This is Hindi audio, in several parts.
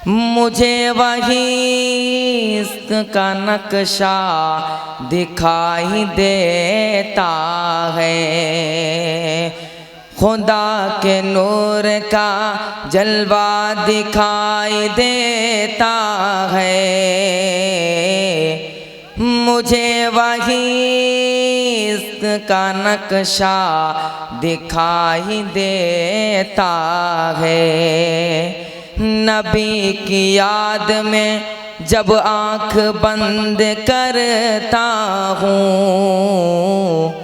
मुझे वही इश्क का नक्शा दिखाई देता है, खुदा के नूर का जलवा दिखाई देता है। मुझे वही इश्क का नक्शा दिखाई देता है। नबी की याद में जब आँख बंद करता हूँ,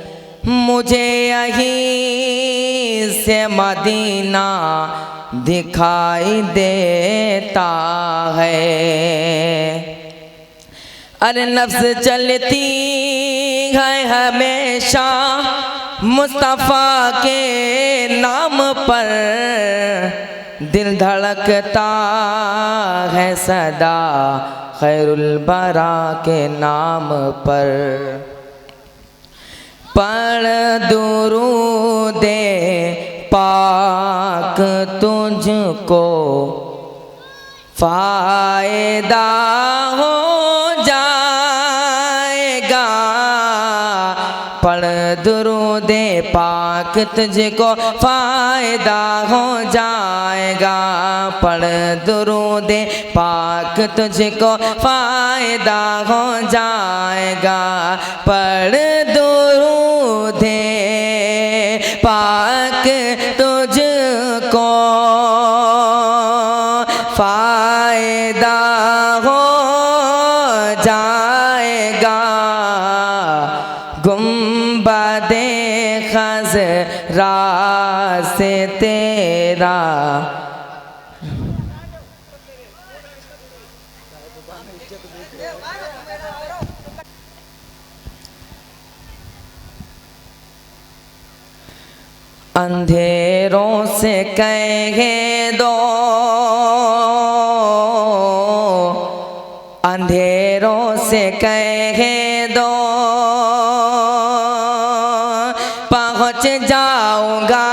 मुझे यहीं से मदीना दिखाई देता है। अरे नफ्स चलती है हमेशा मुस्तफ़ा के नाम पर, दिल धड़कता है सदा खैरुल बरा के नाम पर। पढ़ दुरूदे पाक तुझको फायदा हो जाएगा, पढ़ दुरूदे पाक तुझको फायदा हो जाएगा, पढ़ दुरूदे पाक तुझको फायदा हो जाएगा, पढ़ दुरूदे पाक तुझको फायदा हो जाएगा। गुंबदे खज़रा से तेरा अंधेरों से कह दो, अंधेरों से कह दो पहुँच जाऊंगा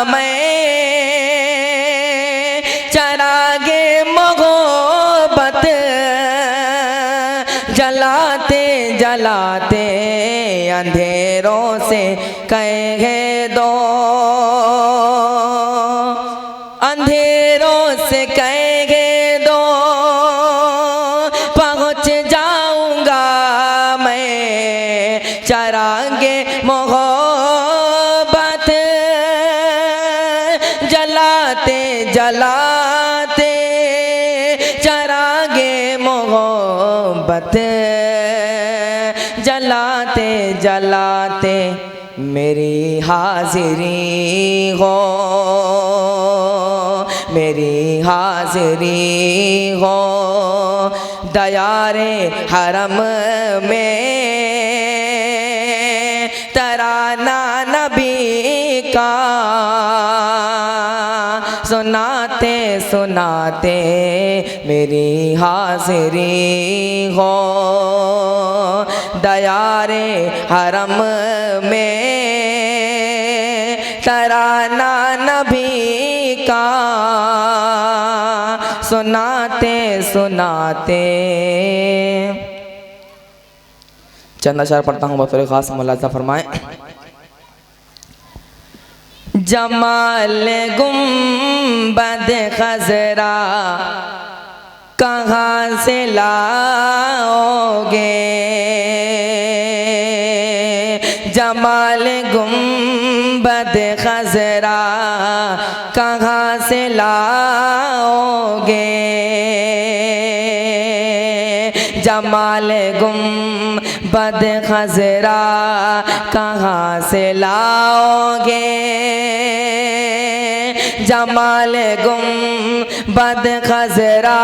मैं, चरागे मोहब्बत जलाते जलाते अंधेरों से कह दो, अंधेरों से कह दो पहुँच जाऊंगा मैं, चरागे मोहब्बत जलाते जलाते, चरागे मोहब्बत जलाते जलाते मेरी हाजिरी हो, मेरी हाजिरी हो दयारे हरम में, तराना नबी का सुनाते सुनाते मेरी हाजिरी हो दयारे हरम में, तराना नबी का सुनाते सुनाते। चंद अशआर पढ़ता हूँ, बतौर खास मुलाज़ा फरमाएं। जमाल गुंबद खज़रा कहाँ से लाओगे, जमाल गुंबद खज़रा कहाँ से लाओगे, जमाल गुंबद खज़रा कहाँ से लाओगे, जमाल गुंबद खज़रा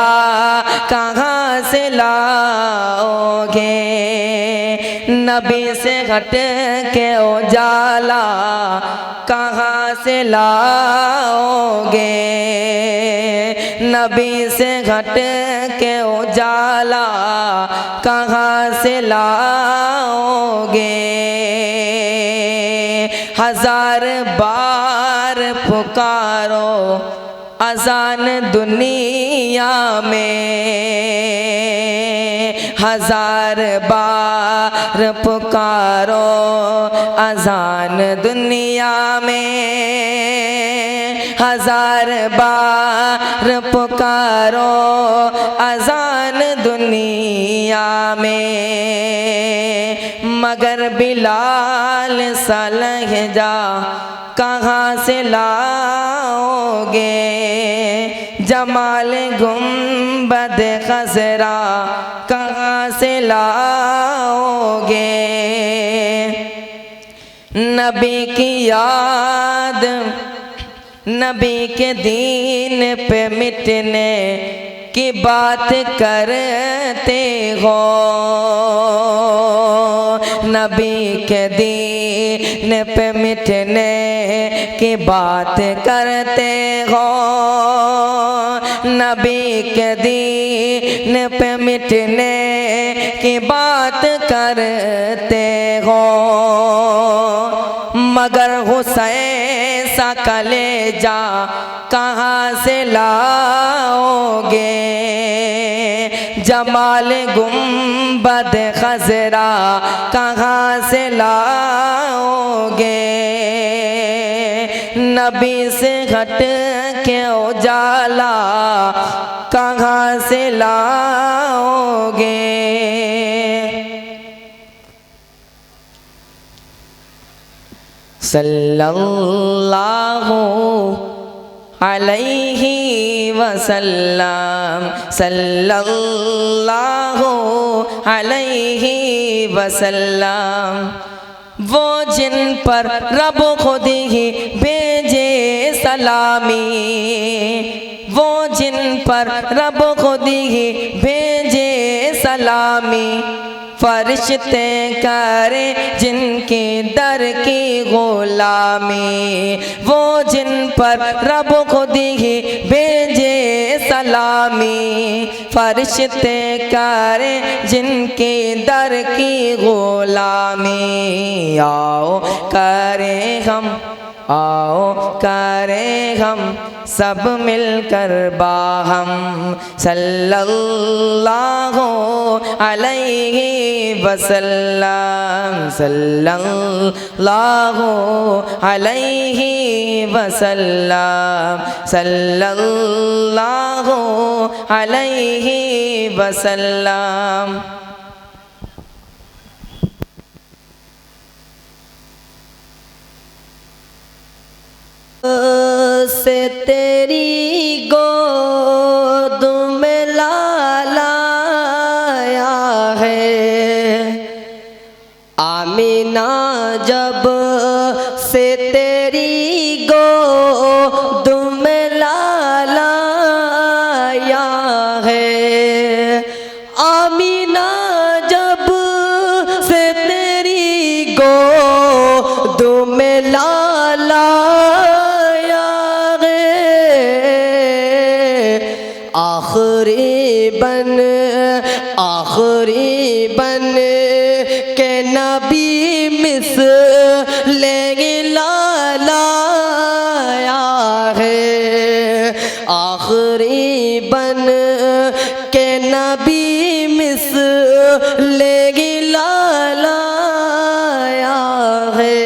कहाँ से लाओगे, नबी से हट के उजाला कहाँ से लाओगे, नबी से हट के उजाला कहाँ से लाओगे, हजार बार पुकारो अजान दुनिया दुनिया में, हजार बार पुकारो अजान दुनिया में, हजार बार पुकारो अजान दुनिया में, मगर बिलाल सा लहजा कहाँ से लाओगे, जमाल गुंबद खजरा कहाँ से लाओगे। नबी की याद नबी के दीन पे मिटने की बात करते हो, नबी के दीन पे मिटने की बात करते हो, नबी के दीन पे मिटने की बात करते हो, मगर हुसैन सा कलेजा कहाँ से लाओगे, जमाल गुंबद खजरा कहाँ से लाओगे। नबी से हट के उजाला कहाँ से लाओगे। सल्लल्लाहु अलैहि वसल्लम, सल्लल्लाहु अलैहि वसल्लम, वो जिन पर रब खुद ही भेजे सलामी, वो जिन पर रब खुद ही भेजे सलामी, फरिश्ते करे जिनके दर की गुलामी, वो जिन पर रब खुद ही भेजे सलामी, फरिश्ते करे जिनके दर की गुलामी। आओ करें हम, आओ करें हम सब मिलकर बाहम, सल्लल्लाहु अलैहि वसल्लम, सल्लल्लाहु अलैहि वसल्लम, सल्लल्लाहु अलैहि वसल्लम। से तेरी गोद में लाया है, आमीना जब से तेरी गोद में लाया है, आमीना जब से तेरी गोद में लाया, आखिरी बन के नबी मिसले लाया है, आखिरी बन के नबी मिसले लाया है,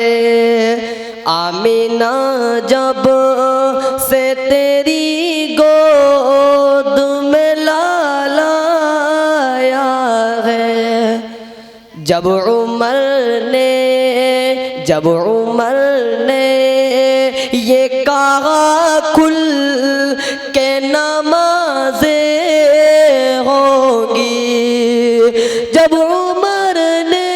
आमीना जब से तेरी गोद में लाया है। जब उमर ने ये कहा कुल के नमाज़े होंगी, जब उमर ने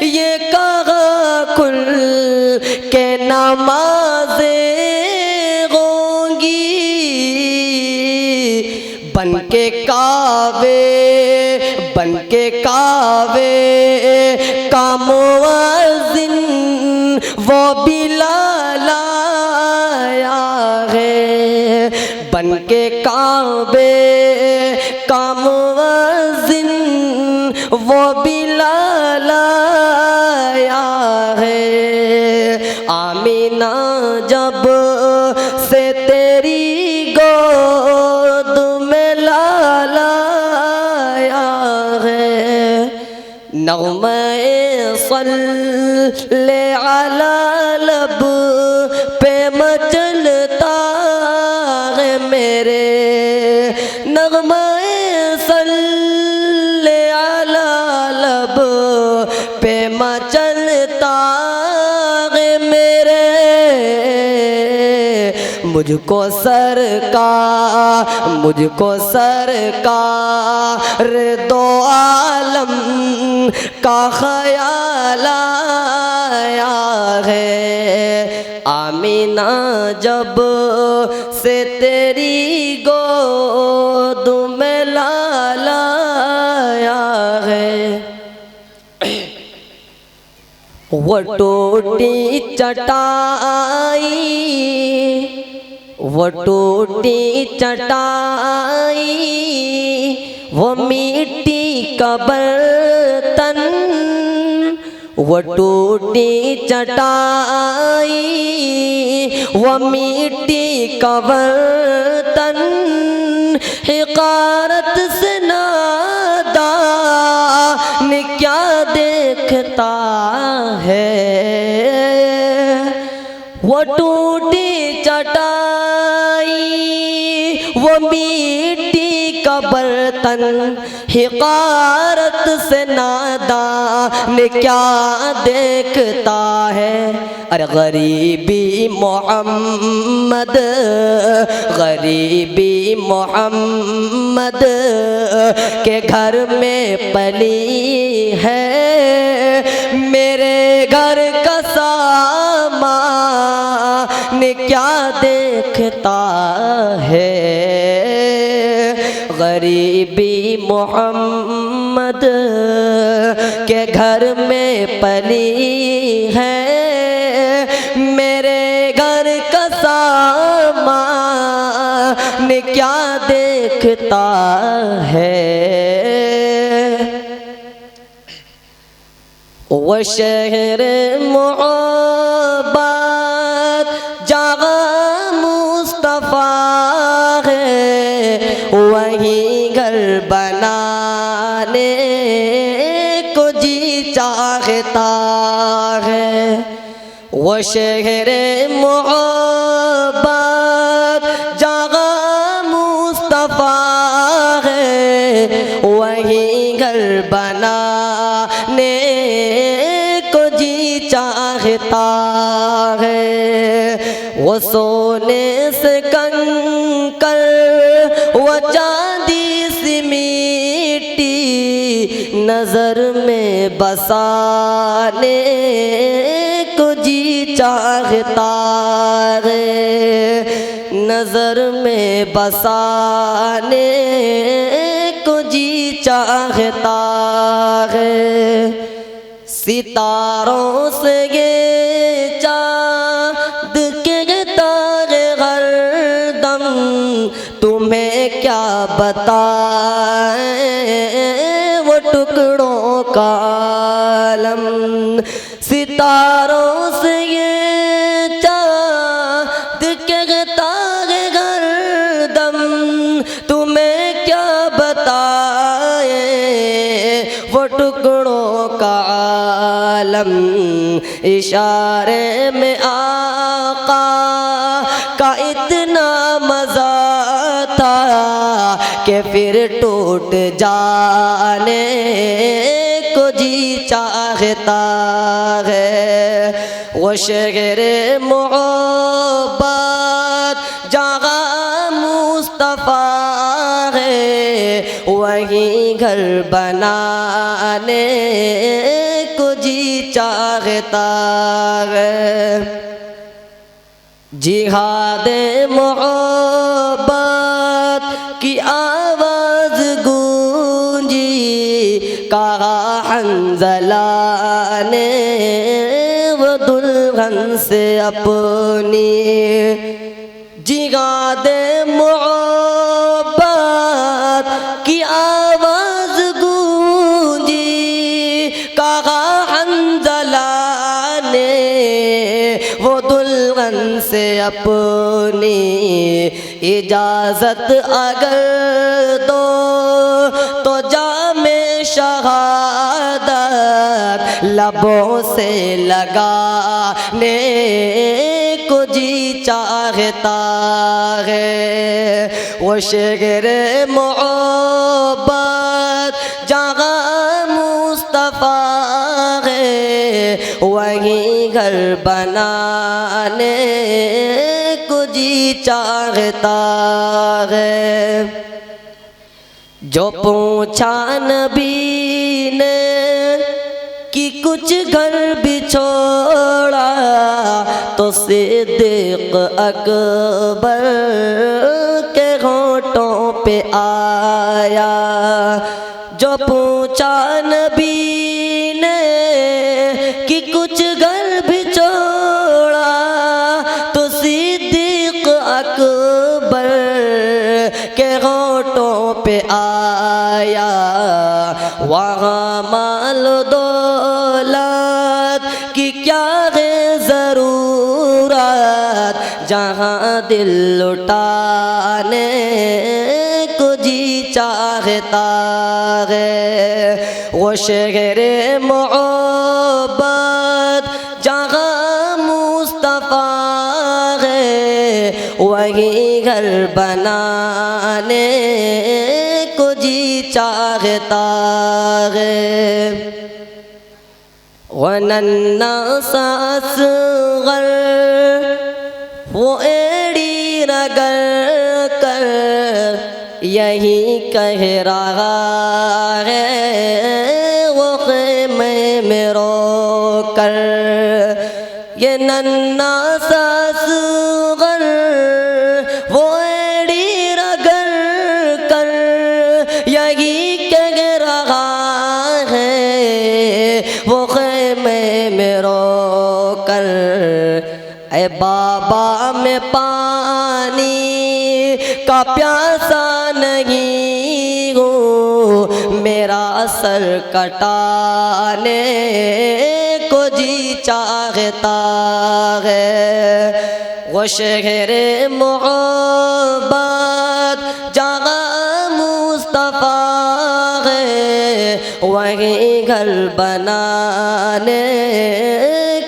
ये कहा कुल के नमाज़े होंगी, बन के कावे का मुअज़्ज़िन वो बिलाल आया है, बन के कावे का मुअज़्ज़िन वो बिलाल आया है, आमीन आमीना जब से तेरी गोद में लाया है, नग़्मे सल्ले अला लब पे मचलता है मेरे, नग़्मे सल्ले अला लब पे मचलता है मेरे। मुझको सरकार दो आलम का ख़याल आया है, आमीना जब से तेरी गोद में लाया है। वो टूटी चटाई, वो टूटी चटाई, वो मिट्टी का बर्तन, वो टूटी चटाई, वो मिट्टी का बर्तन, हिकारत से नादान क्या देखता है। वो टूटी चटाई, वो मिट्टी का बर्तन, हिकारत से नादान क्या देखता है। अरे गरीबी मोहम्मद, गरीबी मोहम्मद के घर में पली है, मेरे घर का सामान क्या देखता है। गरीबी मोहम्मद के घर में पली है, मेरे घर का सामान क्या देखता है। वो शहर मोहब्बत जहाँ मुस्तफ़ा है, वहीं घर बनाने को जी चाहता है। वो शहर मोहब्बत जहाँ मुस्तफ़ा है, वहीं घर बनाने को जी चाहता है। वो सोने से कंकर, वो चांदी सी मिट्टी नजर में बसाने को जी चाहता है, नजर में बसाने को जी चाहता है। सितारों से ये चाँद के तारे हरदम तुम्हें क्या बताएं, वो टुकड़ों का आलम। सितारों से ये चाँद के तारे हरदम तुम्हें क्या बताएं, वो टुकड़ों का आलम। इशारे में आका का इतना मज़ा था कि फिर टूट जाने को जी चाहता है। वो शहर मोहब्बत जहाँ मुस्तफ़ा है, वहीं घर बनाने को जी चाहता है। जिहाद मोहब्बत की आवाज़ गूंजी, कहा हंज़ला ने वो दुल्हन से अपनी। जिहाद मोहब्बत की आवाज़ गूंजी, कहा हंज़ला ने वो दुल्हन रन से अपनी इजाजत अगर दो तो जामे शहादत लबों से लगाने को जी चाहता है। वो शेर मोहब्बत जहाँ मुस्तफ़ा है वहीं घर बनाने को जी चाहता है। जो पूछा नबी ने कि कुछ घर भी छोड़ा तो सिद्दीक़ अकबर के होठों पे आया। जो पूछा नबी ने कि कुछ घर भी छोड़ा तो सिद्दीक़ अकबर के होठों पे आया। वहाँ माल दौलत की क्या है ज़रूरत जहाँ दिल लुटाने को जी चाहता है। वो शहर मोहब्बत जहाँ मुस्तफ़ा है वहीं घर बनाने को जी चाहता है। वो नन्ना सा असग़र वो एड़ी रगड़ कर यही कह रहा है वो ख़ैमे में रो कर। ये नन्ना सा असग़र वो एड़ी रगड़ कर यही कह रहा है वो ख़ैमे में रो कर। ऐ बाबा में पानी का प्यासा नहीं हूँ मेरा सर कटाने को जी चाहता है। वो शहर मोहब्बत जहाँ मुस्तफ़ा है वहीं घर बनाने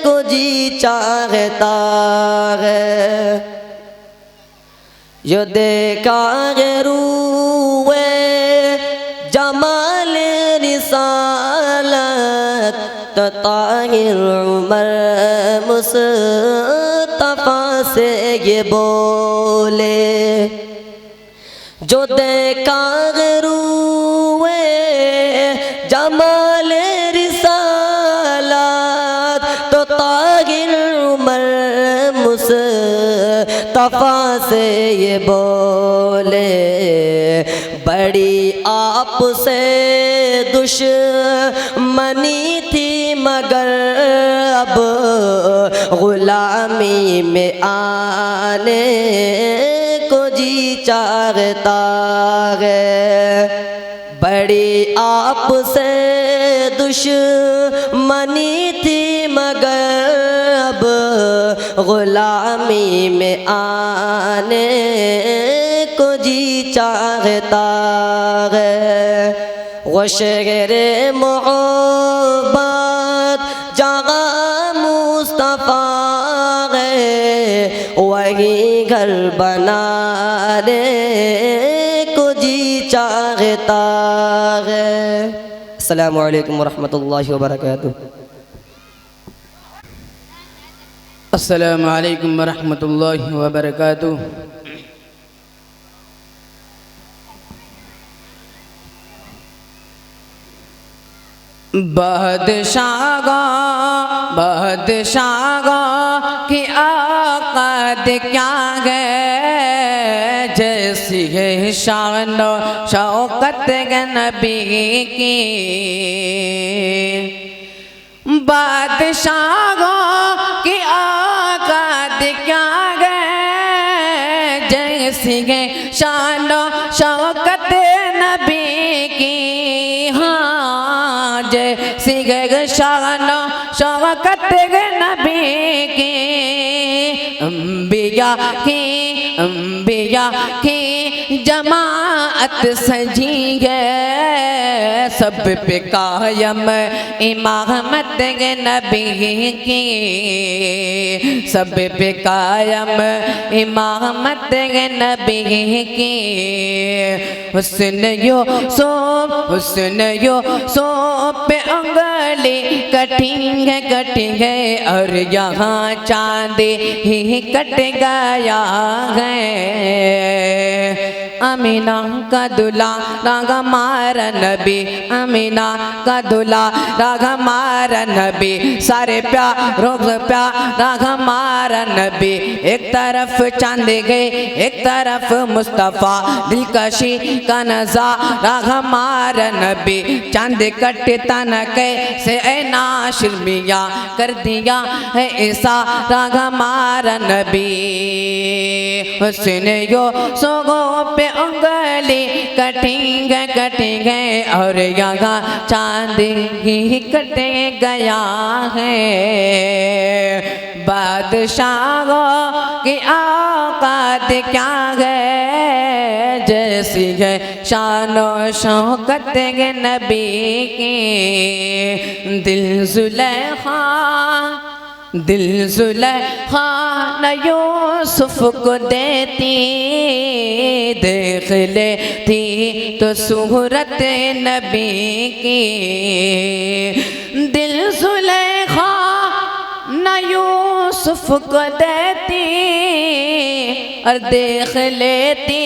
को जी चाहता है। जो देखा है रूए जमाल रिसालत तो ताहिर उमर मुस्तफ़ा से ये बोले। जो देखा है रूए जमाल रिसालत तो ताहिर उमर मुस्तफ़ा से ये बोले। बड़ी आपसे दुश्मनी थी मगर अब गुलामी में आने को जी चाहता है। बड़ी आपसे दुश्मनी थी मगर अब गुलामी में आने को जी चाहता है। वो शहर मोहब्बत जहाँ मुस्तफ़ा है वहीं घर बनाने को जी चाहता है। अस्सलामु अलैकुम वरहमतुल्लाहि वबरकातुह। अस्सलामु अलैकुम वरहमतुल्लाहि वबरकातुह। बादशाह की औकात क्या है जैसी है शान शौकत नबी की। बादशाह की औकात क्या है जैसी है शान शौकत नबी की। हाँ जैसी है शान शौकत नबी की। अम्बिया की जमात सजी है, सब पे कायम इमामत नबी की, सब पे कायम इमामत नबी की। हुस्न यो सो पे उंगली कटेंगे और यहाँ चांद ही कट गया है। अमीना का दुला राग मारा नबी, अमीना का दुला राग मारा नबी, सारे प्यारों राग मारा नबी। एक तरफ चांद गए एक तरफ मुस्तफ़ा, दिलकशी का नज़ारा हमारा नबी। चांद कटता न कैसे ऐ नाशिर मियाँ, कर दिया है इशारा हमारा नबी। हुस्न यो सोगो पे उंगली कटेंगे और यहाँ चांद ही कट गया है। बादशाहों की औकात क्या है, जैसी है शानो शौकत नबी की। दिल जुलेखा न यूसुफ को देती, देख लेती तो सूरत नबी की। दिल जुलेखा न यूसुफ को देती और देख लेती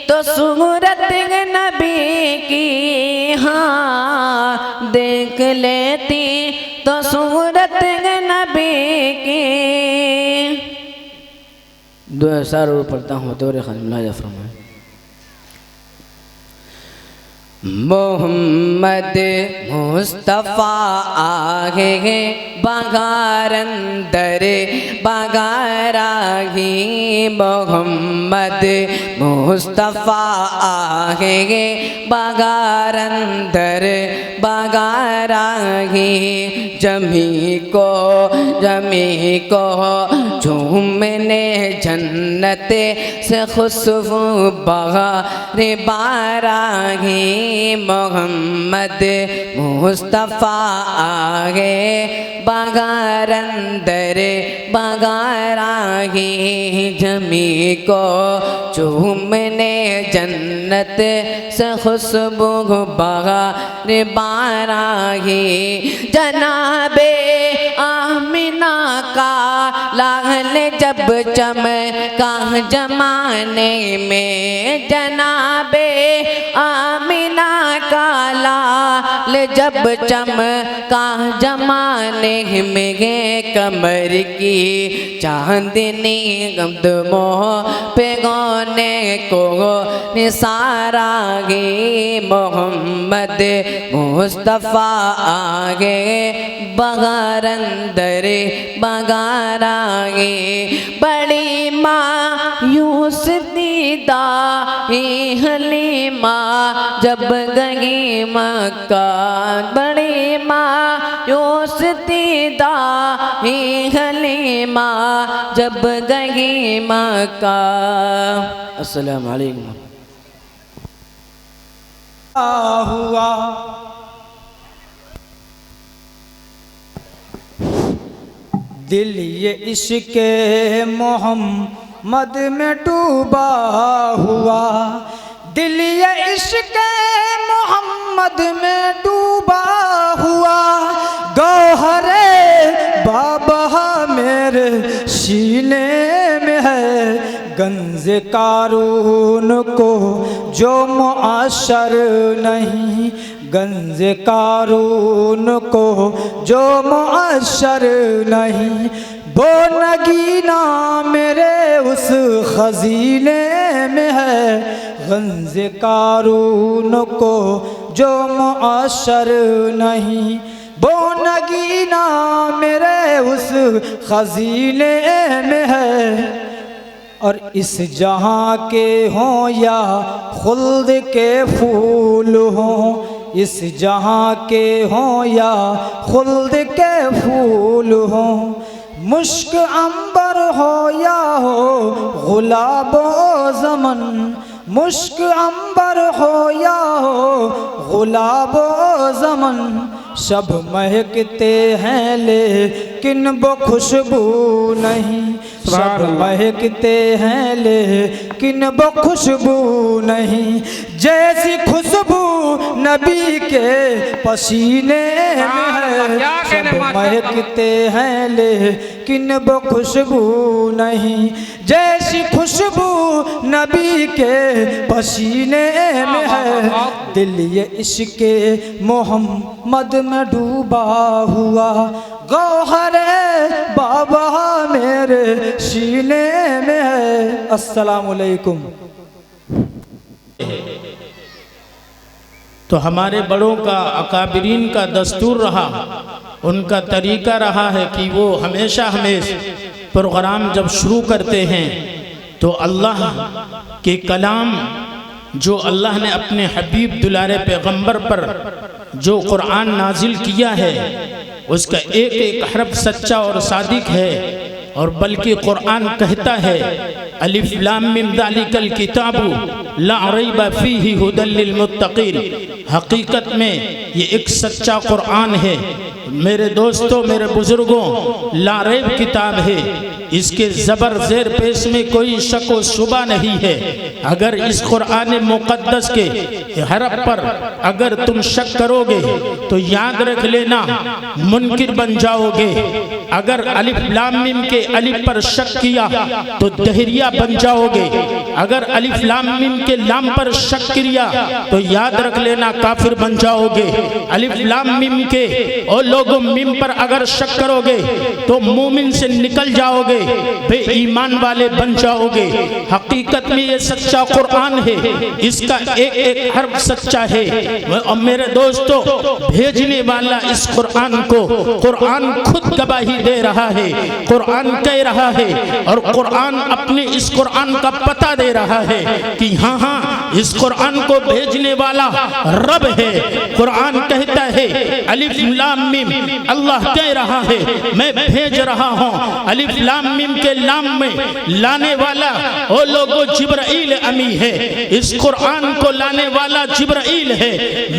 तो सूरत नबी की। हाँ, देख लेती तो सूरत नबी की। दुआ सारों पढ़ता हूँ तोरे खालिम फरमाए। मोहम्मद मुस्तफ़ा आगे हैं बागार अंदर बागाराही। मोहम्मद मुस्तफ़ा आगे हैं बागार अंदर बागाराही। जमी को झूमने जन्नत से खुशबू बहार बाराही। मोहम्मद मुस्तफ़ा आगे बागार अंदर बागाराही। जमी को झूमने जन्नत से खुशबू बहार बाराही। जनाबे आमिना का लाल जब चमका जमाने में, जनाबे आमिना का लाल जब चमका जमाने में, कमर की चांदनी गमदमोह पे गौने को निसारा गे। मोहम्मद मुस्तफ़ा आगे बागार अंदर बागारागे। बड़ी मायूस दीदा हलीमा जब गई मक्का। बड़ी मायूस दीदा हलीमा जब गई मक्का। अस्सलामु अलैकुम। हुआ दिल ये इश्क़ मोहम्मद में डूबा हुआ। दिल ये इश्क़ मोहम्मद में डूबा हुआ। गौहरे बाबा मेरे सीने में है। गंज कारून को जो मुअश्शर नहीं, गंज कारून को जो मुअश्शर नहीं। वो नगीना मेरे उस खजीने में है। गंज कारून को जो मुअश्शर नहीं। वो नगीना मेरे उस खजीने में है। और इस जहाँ के हों या खुल्द के फूल हों, इस जहाँ के हों या खुल्द के फूल हों, मुश्क अंबर हो या हो गुलाबो ज़मन, मुश्क अंबर हो या हो गुलाबो ज़मन, सब महकते हैं लेकिन वो खुशबू नहीं, सब महकते हैं लेकिन वो खुशबू नहीं, जैसी खुशबू नबी के पसीने में है, सब महकते हैं लेकिन वो खुशबू नहीं, जैसी खुशबू नबी के पसीने में है, दिल ये इश्क़े मोहम्मद में डूबा हुआ, गौहरे बाबा मेरे सीने में है। अस्सलामुअलैकुम। तो हमारे बड़ों का, अकाबिरीन का दस्तूर रहा, उनका तरीका रहा है कि वो हमेशा प्रोग्राम जब शुरू करते हैं तो अल्लाह के कलाम जो अल्लाह ने अपने हबीब दुलारे पैगंबर पर जो कुरान नाजिल किया है उसका एक एक हरफ सच्चा और सादिक है, और बल्कि कुरान कहता है अलिफ लाम मिम ज़ालिकल किताबु ला रैब फीही हुदल लिल मुत्तक़ीन। हकीकत में ये एक सच्चा कुरान है मेरे दोस्तों, मेरे बुजुर्गों, ला रैब किताब है, इसके ज़बर ज़ेर पेश में कोई शक व शुबा नहीं है। अगर इस कुरान मुक़द्दस के हरफ पर अगर तुम शक करोगे तो याद रख लेना मुनकिर बन जाओगे। अगर अलिफ लाम मीम के अलिफ पर शक किया तो दहरिया बन जाओगे। अगर अलिफ लाम मीम के लाम पर शक किया तो याद रख लेना काफिर बन जाओगे। अलिफ लाम मीम के और लोगों मीम पर अगर शक करोगे तो मोमिन से निकल जाओगे, बेईमान वाले बन जाओगे। हकीकत में ये सच्चा कुरान है, इसका एक एक हर्फ सच्चा है। और मेरे दोस्तों, भेजने वाला इस कुरान को, कुरान खुद गवाही दे रहा है, कुरान कह रहा है, और कुरान अपने इस कुरान का पता दे रहा है कि हाँ हाँ इस कुरान को भेजने वाला रब है। कुरान कहता है अलिफ लाम मीम, अल्लाह कह रहा है मैं भेज रहा हूँ। अलिफ लाम मीम के लाम में लाने वाला वो लोगों जिब्राइल अमी है, इस कुरान को लाने वाला जिब्राइल है।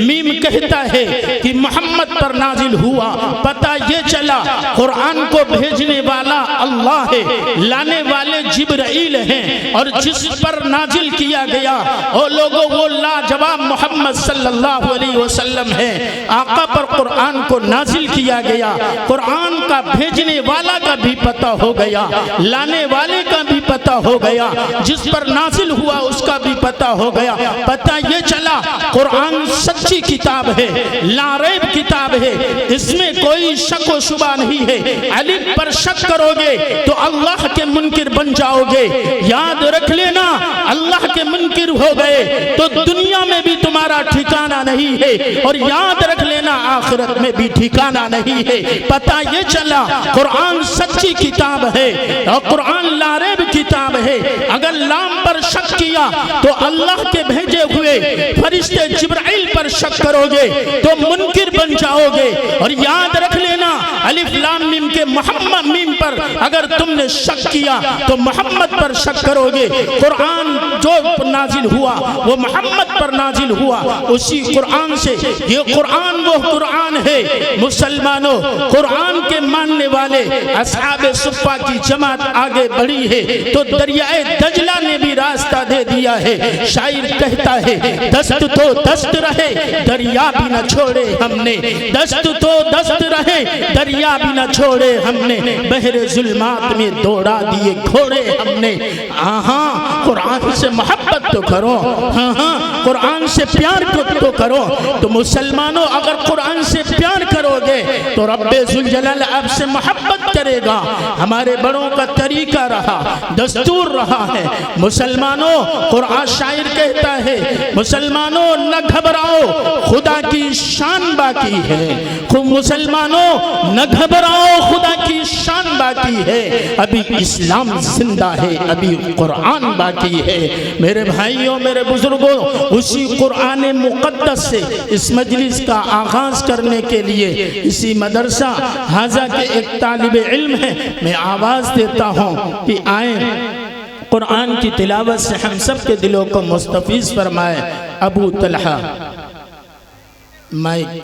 मीम कहता है कि मोहम्मद पर नाजिल हुआ, पता ये चला कुरान को भेजने वाला अल्लाह है, लाने वाले जिब्राइल हैं, और जिस पर नाजिल किया गया वो लोगों वो लाजवाब मोहम्मद सल्लल्लाहु अलैहि वसल्लम है। आका पर कुरान को नाजिल किया गया, कुरान का भेजने वाला का भी पता हो गया, लाने वाले का भी पता हो गया, जिस पर नाजिल हुआ उसका भी पता हो गया। पता ये चला कुरान सच्ची किताब है, लारैब किताब है, इसमें कोई शक व शुबा नहीं है। अलिफ पर शक करोगे तो अल्लाह के मुनकिर बन जाओगे। याद रख लेना, अल्लाह के मुनकिर हो गए तो दुनिया में भी तुम्हारा ठिकाना नहीं है, और याद रख लेना आखिरत में भी ठिकाना नहीं है। पता ये चला कुरान सच्ची किताब है और कुरान लारैब किताब है। अगर लाम पर शक किया तो अल्लाह के भेजे हुए फरिश्ते जिब्राइल पर शक करोगे तो मुनकिर बन जाओगे। और याद रख लेना अलिफ लाम मीम के मोहम्मद मीम पर अगर तुमने शक किया तो मोहम्मद पर शक करोगे। कुरान जो नाजिल हुआ वो मोहम्मद पर नाजिल हुआ, उसी कुरान से ये कुरान वो कुरान है। मुसलमानों, कुरान के मानने वाले असहाबे सुफ़ा की जमात आगे बढ़ी है तो दरियाए दजला ने भी रास्ता दे दिया है। शायर कहता है दस्त तो दस्त रहे दरिया भी न छोड़े हमने, दस्त तो दस्त रहे दरिया भी न छोड़े हमने, बहरे जुल्मात में दौड़ा दिए घोड़े हमने। हाँ, कुरान से मोहब्बत तो करो, हाँ हाँ कुरान से प्यार तो करो। तो मुसलमानों, अगर कुरान से प्यार करोगे तो रब्बे जुल जलाल आपसे मोहब्बत करेगा। हमारे बड़ों का तरीका रहा, दस्तूर रहा है। मुसलमानों, कुरान शायर कहता है मुसलमानों न घबराओ खुदा की शान बाकी है। मुसलमानों न घबराओ, खुदा की शान बाकी है, अभी इस्लाम जिंदा है, अभी कुरान बाकी है। मेरे भाइयों, मेरे बुजुर्गों, उसी कुरान मुक़द्दस से इस मजलिस का आगाज़ करने के लिए इसी मदरसा हाजा के एक तालिब इल्म है, मैं आवाज़ देता हूँ कि आए कुरान की तिलावत से हम सब के दिलों को मुस्तफ़ीज़ फरमाए। अबू तलहा माइक।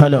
हेलो।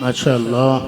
माशाअल्लाह।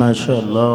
माशाअल्लाह।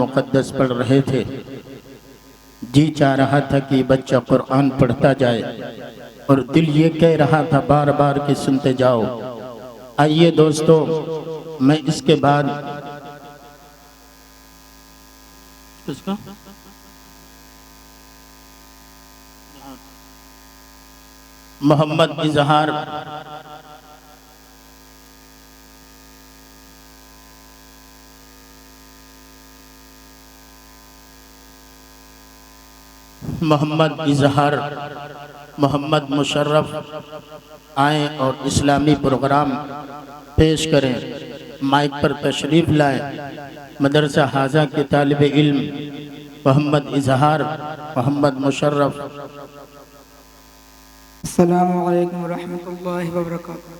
मुक़द्दस पढ़ रहे थे, जी चाह रहा था कि बच्चा कुरान पढ़ता जाए और दिल ये कह रहा था बार बार कि सुनते जाओ। आइए दोस्तों, मैं इसके बाद मोहम्मद इजहार मोहम्मद मुशर्रफ आएँ और इस्लामी प्रोग्राम पेश करें। माइक पर तशरीफ़ लाएँ। मदरसा हाजा के तालिब इल्म मोहम्मद इजहार, मोहम्मद मुशर्रफ। अस्सलामु अलैकुम रहमतुल्लाहि व बरकातुहू।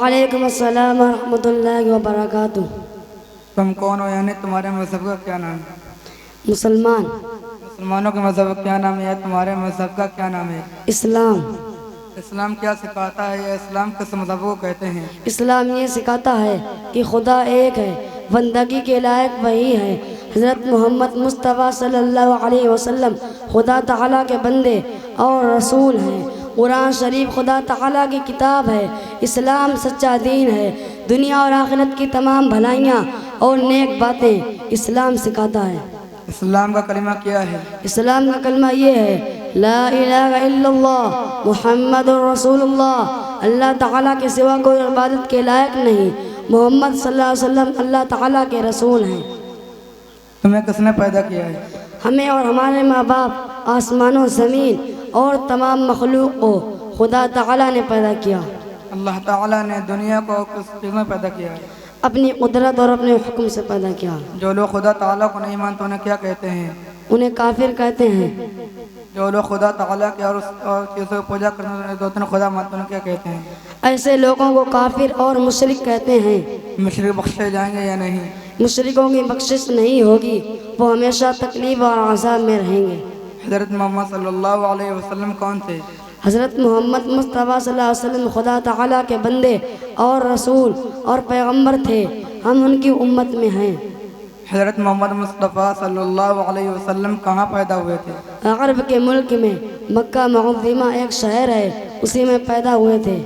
वालेकुम अस्सलाम व रहमतुल्लाहि व बरकातुहू। तुम कौन हो, यानी तुम्हारे मजहब का क्या नाम है? मुसलमान, मुसलमानों के मजहब का क्या नाम है या तुम्हारे मजहब का क्या नाम है? इस्लाम। इस्लाम क्या सिखाता है या इस्लाम किस मजहब को कहते हैं? इस्लाम ये सिखाता है कि खुदा एक है, बंदगी के लायक वही है। हज़रत मोहम्मद मुस्तफ़ा सल्लल्लाहु अलैहि वसल्लम खुदा ताला के बंदे और रसूल हैं। कुरान शरीफ खुदा ताला की किताब है। इस्लाम सच्चा दीन है। दुनिया और आखिरत की तमाम भलाइयाँ और नेक बातें इस्लाम सिखाता है। इस्लाम का कलिमा क्या है? इस्लाम का कलमा ये है, ला इलाहा इल्लल्लाह मुहम्मदुर रसूलुल्लाह। अल्लाह ताला के सिवा कोई इबादत के लायक नहीं। मोहम्मद सल्लल्लाहु अलैहि वसल्लम अल्लाह ताला के रसूल हैं। तुम्हें किसने पैदा किया है? हमें और हमारे माँ बाप, आसमानों, ज़मीन और तमाम मखलूक को खुदा ताला ने पैदा किया। अल्लाह ताला ने दुनिया को किसने पैदा किया है? अपनी कुदरत और अपने हुक्म से पैदा किया। जो लोग खुदा ताला को नहीं मानते उन्हें क्या कहते हैं? उन्हें काफिर कहते हैं। जो लोग खुदा ताला के और चीज़ों की पूजा करने दो तीन खुदा मानते उन्हें क्या कहते हैं? ऐसे लोगों को काफिर और मुशरिक कहते हैं। मुशरिक बख्शे जाएंगे या नहीं? मुशरिकों की बख्शिश नहीं होगी, वो हमेशा तकलीफ और अज़ाब में रहेंगे। हज़रत मोहम्मद सल्लल्लाहु अलैहि वसल्लम कौन थे? हज़रत मोहम्मद मुस्तफ़ा सल्लल्लाहु अलैहि वसल्लम खुदा ताला के बंदे और रसूल और पैगंबर थे। हम उनकी उम्मत में हैं। हज़रत मोहम्मद मुस्तफ़ा सल्लल्लाहु अलैहि वसल्लम कहाँ पैदा हुए थे? अरब के मुल्क में मक्का मुअज़्ज़मा एक शहर है, उसी में पैदा हुए थे।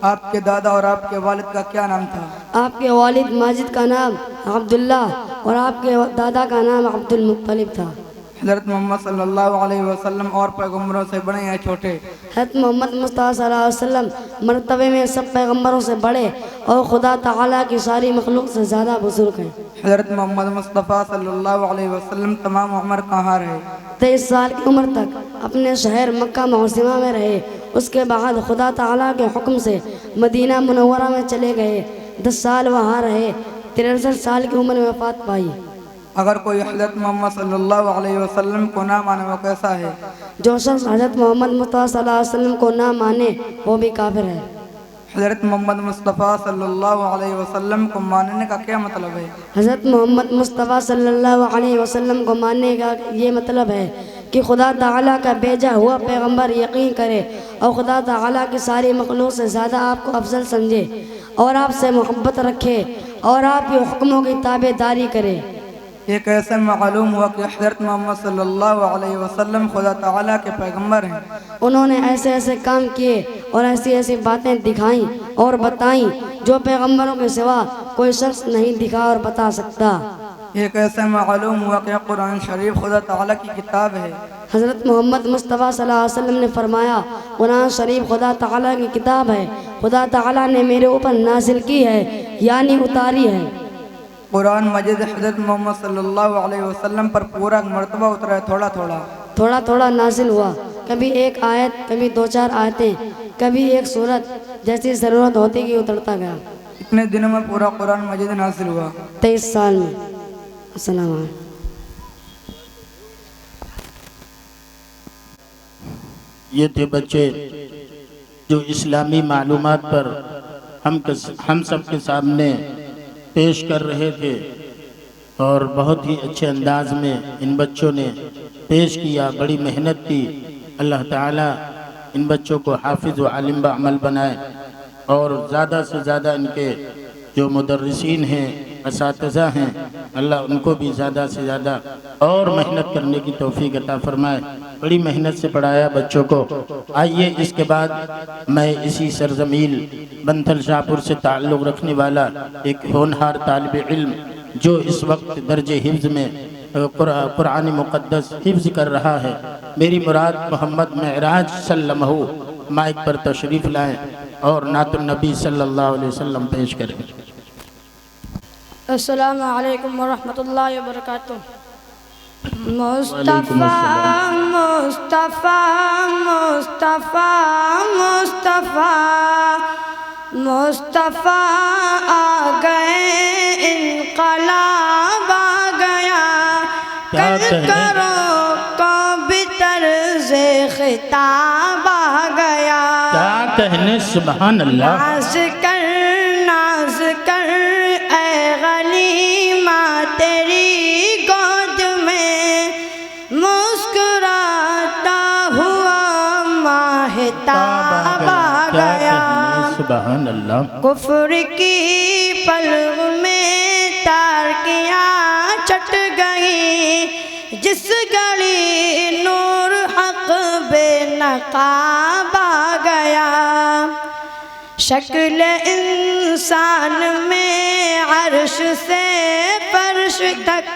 आपके दादा और आपके वालिद का क्या नाम था? आपके वालिद माजिद का नाम अब्दुल्ला और आपके दादा का नाम अब्दुल मुत्तलिब था। हज़रत मोहम्मद सल्लल्लाहु अलैहि वसल्लम और पैगंबरों से बड़े या छोटे? हज़रत मोहम्मद मुस्तफ़ा सल्लल्लाहु अलैहि वसल्लम मर्तबे में सब पैगंबरों से बड़े और खुदा ताला की सारी मखलूक से ज़्यादा बुजुर्ग हैं। हज़रत मोहम्मद मुस्तफ़ा सल्लल्लाहु अलैहि वसल्लम तमाम उम्र कहाँ रहे? 23 साल की उम्र तक अपने शहर मक्का मुअज़्ज़मा में रहे। उसके बाद खुदा ताला के हुक्म से मदीना मुनव्वरा में चले गए। 10 साल वहाँ रहे। 63 साल की उम्र में वफ़ात पाई। अगर कोई हज़रत मोहम्मद सल्लल्लाहु अलैहि वसल्लम को ना माने वो कैसा है? जो शख्स हज़रत मोहम्मद मुस्तफ़ा सल्लल्लाहु अलैहि वसल्लम को ना माने वो भी काफिर है। हज़रत मोहम्मद मुस्तफ़ा सल्लल्लाहु अलैहि वसल्लम को मानने का क्या मतलब है? हज़रत मोहम्मद मुस्तफ़ा सल्लल्लाहु अलैहि वसल्लम को मानने का ये मतलब है कि खुदा ताला का भेजा हुआ पैगंबर यकीन करे और खुदा ताला की सारी मखलूक से ज़्यादा आपको अफजल समझे और आपसे मोहब्बत रखे और आपके हुक्मों की ताबेदारी करे। ये कैसे मालूम हुआ कि हज़रत मोहम्मद सल्लल्लाहु अलैहि वसल्लम खुदा ताला के पैगंबर हैं? उन्होंने ऐसे ऐसे काम किए और ऐसी ऐसी बातें दिखाई और बताई जो पैगंबरों के सिवा कोई शख्स नहीं दिखा और बता सकता। ये कैसे मालूम हुआ कि कुरान शरीफ खुदा ताला की किताब है? हज़रत मोहम्मद मुस्तफ़ा सल्लल्लाहु अलैहि वसल्लम ने फरमाया, कुरान शरीफ खुदा ताला की किताब है। खुदा ताला ने मेरे ऊपर नाजिल की है, यानी उतारी है। कुरान मजीद हज़रत मोहम्मद सल्लल्लाहु अलैहि वसल्लम पर पूरा मरतबा उतरा है, थोड़ा थोड़ा नाजिल हुआ। कभी एक आयत, कभी 2-4 आयतें, कभी एक सूरत, जैसी ज़रूरत होती कि उतरता गया। इतने दिनों में पूरा कुरान मजीद नाजिल हुआ? 23 साल में। अस्सलाम वालेकुम। ये थे बच्चे जो इस्लामी मालूमात पर हम सब के सामने पेश कर रहे थे और बहुत ही अच्छे अंदाज में इन बच्चों ने पेश किया। बड़ी मेहनत की। अल्लाह ताला इन बच्चों को हाफिज़ व आलिम व अमल बनाए और ज़्यादा से ज़्यादा इनके जो मुदर्रिसीन हैं, असातिज़ा हैं, अल्लाह उनको भी ज़्यादा से ज़्यादा और मेहनत करने की तौफीक अता फरमाए। बड़ी मेहनत से पढ़ाया बच्चों को। आइए इसके बाद मैं इसी सरजमील बंथल शाहपुर से ताल्लुक़ रखने वाला एक होनहार तालिब इल्म जो इस वक्त दर्जे हिफ्ज़ में कुरान मुक़द्दस हिफ्ज़ कर रहा है, मेरी मुराद मोहम्मद मेराज सल्लमहु, माइक पर तशरीफ़ लाएँ और नातुन नबी सल्लल्लाहु अलैहि वसल्लम पेश करें। अस्सलामु अलैकुम वरहमतुल्लाहि वबरकातुह। मुस्तफ़ा मुस्तफ़ा मुस्तफ़ा मुस्तफ़ा मुस्तफ़ा आ गए, इनक़लाब आ गया। करो कभी तर्ज़े ख़िताब आ गया। क्या कहने, सुभान अल्लाह। नाज़ कर ऐ गलीम सुभान अल्लाह। कुफ्र की पलक में तारकियां चट गई, जिस गली नूर हक बेनकाब आ गया। शक्ल इंसान में अर्श से फर्श तक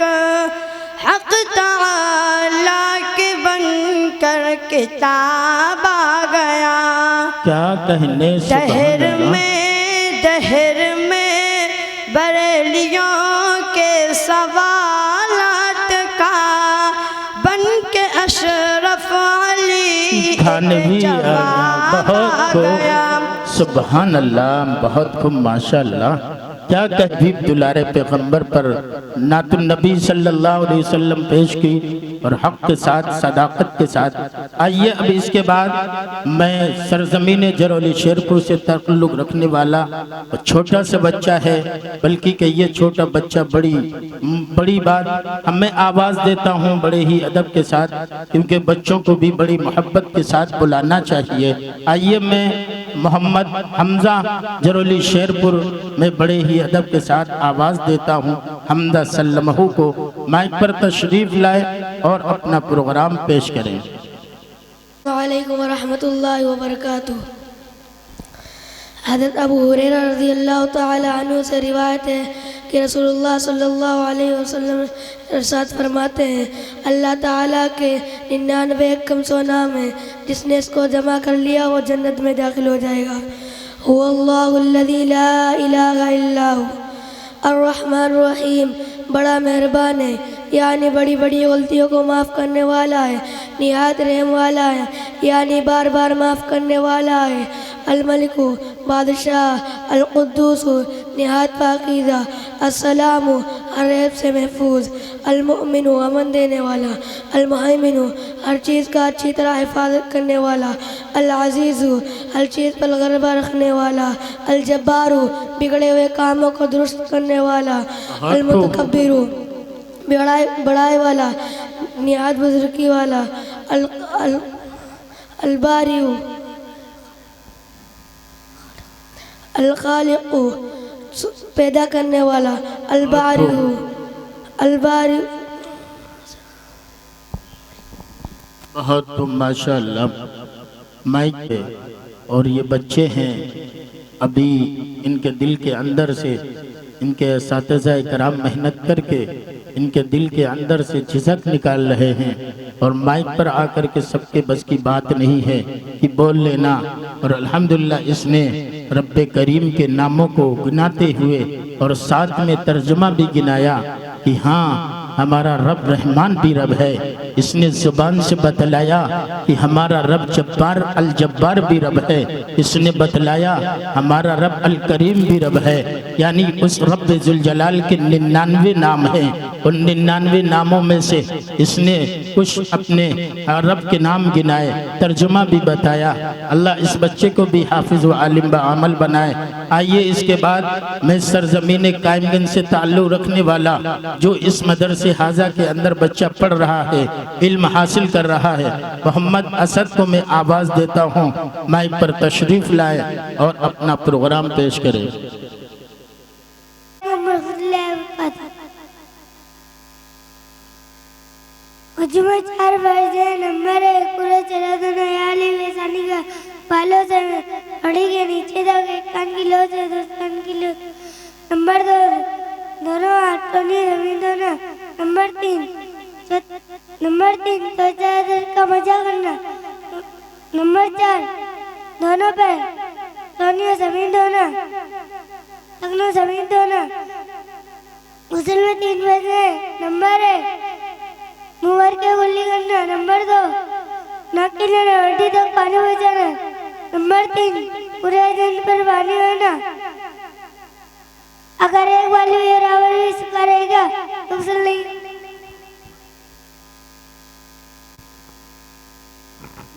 हक ताला के बनकर किताब आ गया। क्या कहने दहर में बरेलियों के सवालात का बन के अशरफ अली थानवी जवाब बहुत आ खूब, गया। सुभान अल्लाह, बहुत खूब, माशाअल्लाह। क्या तहबीब दुलारे पैगंबर पर नातुन नबी सल्लल्लाहु अलैहि वसल्लम पेश की और हक के साथ सदाकत के साथ। आइए अब इसके बाद मैं सरजमीन जरौली शेरपुर से ताल्लुक़ रखने वाला छोटा सा बच्चा है, बल्कि कि ये छोटा बच्चा बड़ी बात हमें आवाज़ देता हूँ बड़े ही अदब के साथ, क्योंकि बच्चों को भी बड़ी मोहब्बत के साथ बुलाना चाहिए। आइए मैं मोहम्मद हमजा जरौली शेरपुर में बड़े ही अदब के साथ आवाज़ देता हूँ हमदा सल्लमहू को माइक पर तशरीफ़ लाए और अपना प्रोग्राम पेश करें। वालेकुम रहमतुल्लाहि व बरकातुहू। हज़रत अबू हुरैरा रज़ियल्लाहु तआला अन्हु से रिवायत है कि रसूलुल्लाह सल्लल्लाहु अलैहि वसल्लम इरशाद फरमाते हैं, अल्लाह ताला के 99 कमसो नाम है, जिसने इसको जमा कर लिया वो जन्नत में दाखिल हो जाएगा। हुवल्लाहुल्लज़ी ला इलाहा इल्ला हु अर्रहमान रहीम, बड़ा मेहरबान है, यानी बड़ी बड़ी गलतियों को माफ़ करने वाला है, निहायत रहम वाला है, यानी बार बार माफ़ करने वाला है। अल-मलिकु, बादशाह, अल-कुद्दूसु, निहायत पाकीज़ा, अस्सलामु, हर ऐब से महफूज, अल-मुअमिनु, अमन देने वाला, अल-मुहैमिनु, हर चीज़ का अच्छी तरह हिफाजत करने वाला, अल-अज़ीज़ु, हर चीज़ पर गलबा रखने वाला, अल-जब्बारु, बिगड़े हुए कामों को दुरुस्त करने वाला, अल-मुतकब्बिरु, बड़ाई वाला, निहायत बुजुर्गी वाला, अल-बारिउ, अल-खालिक़ु, पैदा करने वाला, अल-बारिउ, अल-बारिउ। बहुत तो माशाअल्लाह। माइक पे और ये बच्चे हैं, अभी इनके दिल के अंदर से इनके असातिज़ा कराम मेहनत करके इनके दिल के अंदर से झिझक निकाल रहे हैं, और माइक पर आकर के सबके बस की बात नहीं है कि बोल लेना। और अल्हम्दुलिल्लाह इसने रब्बे करीम के नामों को गिनाते हुए और साथ में तर्जुमा भी गिनाया कि हाँ हमारा रब रहमान भी रब है। इसने जुबान से बतलाया कि हमारा रब जब्बार अल जब्बार भी रब है। इसने बतलाया हमारा रब अल करीम भी रब है, यानी उस रब जुल जलाल के 99 नाम हैं। उन 99 नामों में से इसने कुछ अपने रब के नाम गिनाए, तर्जुमा भी बताया। अल्लाह इस बच्चे को भी हाफिज व आलिम व अमल बनाए। आइए इसके बाद मैं सरजमीन कायमगंज से ताल्लुक़ रखने वाला जो इस मदरसे हाजा के अंदर बच्चा पढ़ रहा है, इल्म हासिल कर रहा है, मोहम्मद असद को मैं आवाज़ देता हूँ, माइक पर तशरीफ़ लाए और अपना प्रोग्राम पेश करें। मुझमें 4 वर्ष है, नंबर 1 पूरा चला दोनों याली वेसानी का बालों से अड़ी के नीचे तक 1 कान की लो से 2 कान की लो। नंबर 2 दोनों हाथ तो नहीं जमीन दोनों। नंबर 3 तो चादर का मजा करना। नंबर 4 दोनों पैर दोनों जमीन दोनों लगनो जमीन दोनों। गुस्ल में 3 बजे। नंबर 1 मुँह भर के गुल्ली करना। नंबर 2 नाक की नली तक पानी बचाना। नंबर 3 पूरे दिन पर पानी होना। अगर एक बार ये रावण भी करेगा तो गुस्ल नहीं।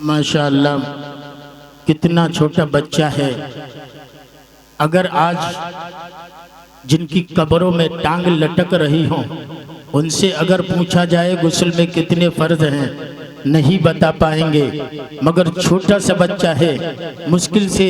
माशाअल्लाह, कितना छोटा बच्चा है। अगर आज जिनकी कब्रों में टांग लटक रही हो उनसे अगर पूछा जाए गुस्ल में कितने फ़र्ज हैं, नहीं बता पाएंगे। मगर छोटा सा बच्चा है, मुश्किल से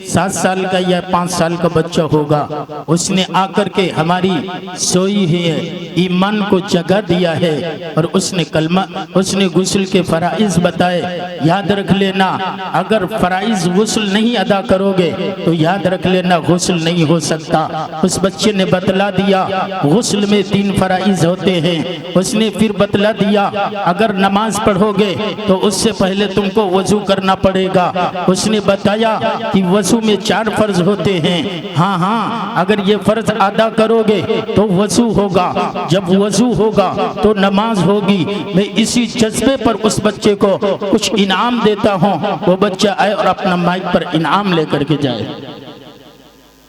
7 साल का या 5 साल का बच्चा होगा, उसने आकर के हमारी सोई हुई ईमान को जगा दिया है और उसने कलमा, उसने गुस्ल के फराइज बताए। याद रख लेना, अगर फराइज गुस्ल नहीं अदा करोगे तो याद रख लेना गुस्ल नहीं हो सकता। उस बच्चे ने बतला दिया गुस्ल में 3 फराइज होते हैं। उसने फिर बतला दिया अगर नमाज पढ़ोगे तो उससे पहले तुमको वजू करना पड़ेगा। उसने बताया कि वजू में 4 फर्ज होते हैं। हाँ हाँ, अगर ये फर्ज अदा करोगे तो वजू होगा, जब वजू होगा तो नमाज होगी। मैं इसी जज्बे पर उस बच्चे को कुछ इनाम देता हूँ, वो बच्चा आए और अपना माइक पर इनाम लेकर के जाए।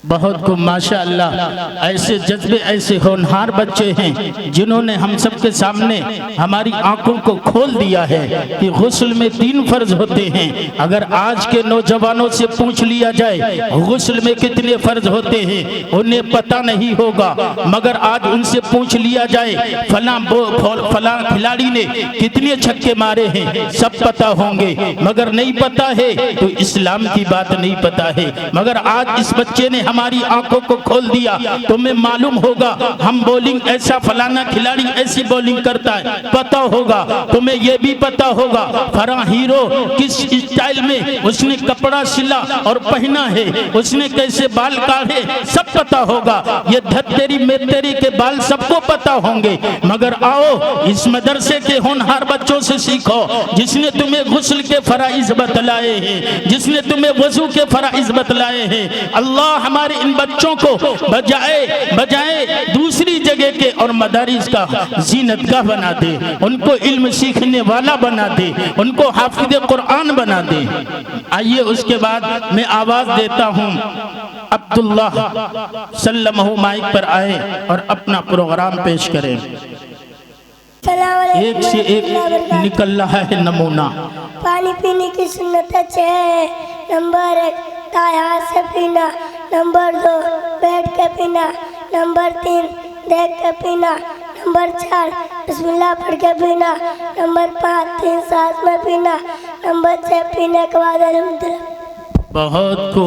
बहुत को माशाअल्लाह ऐसे जज्बे, ऐसे होनहार बच्चे हैं जिन्होंने हम सबके सामने हमारी आंखों को खोल दिया है कि गुस्ल में 3 फर्ज होते हैं। अगर आज के नौजवानों से पूछ लिया जाए गुस्ल में कितने फर्ज होते हैं, उन्हें पता नहीं होगा। मगर आज उनसे पूछ लिया जाए फलां खिलाड़ी ने कितने छक्के मारे हैं, सब पता होंगे। मगर नहीं पता है तो इस्लाम की बात नहीं पता है। मगर आज इस बच्चे ने हमारी आंखों को खोल दिया, तुम्हें मालूम होगा हम बॉलिंग ऐसा, फलाना खिलाड़ी ऐसी बॉलिंग करता है, पता होगा। तुम्हें यह भी पता होगा फलां हीरो किस स्टाइल में उसने कपड़ा सिला और पहना है, उसने कैसे बाल काटे, सब पता होगा। ये धत्तेरी मेत्तेरी के बाल सबको पता होंगे। मगर आओ इस मदरसे के होनहार बच्चों से सीखो, जिसने तुम्हें गुस्ल के फराइज बतलाए हैं, जिसने तुम्हें वजू के फराइज बतलाए हैं। अल्लाह हमारे इन बच्चों को बजाए दूसरी जगह के और मदारिस का जीनतगाह बना दे, उनको इल्म सीखने वाला बना दे, उनको हाफिज कुरान बना दे। आइए उसके बाद मैं आवाज देता हूँ अब्दुल्लाह सल्लल्लाहु माइक पर आए और अपना प्रोग्राम पेश करें। एक से एक निकल रहा है नमूना। पानी पीने की सुन्नत 6। नंबर 1 दाएं हाथ से पीना। नंबर 2 बैठ के पीना। नंबर 3 देख के पीना। नंबर 4 बिस्मिल्लाह पढ़ के पीना। नंबर 5 3 सांस में पीना। नंबर 6 पीने के बाद अल्हम्दुलिल्लाह। बहुत को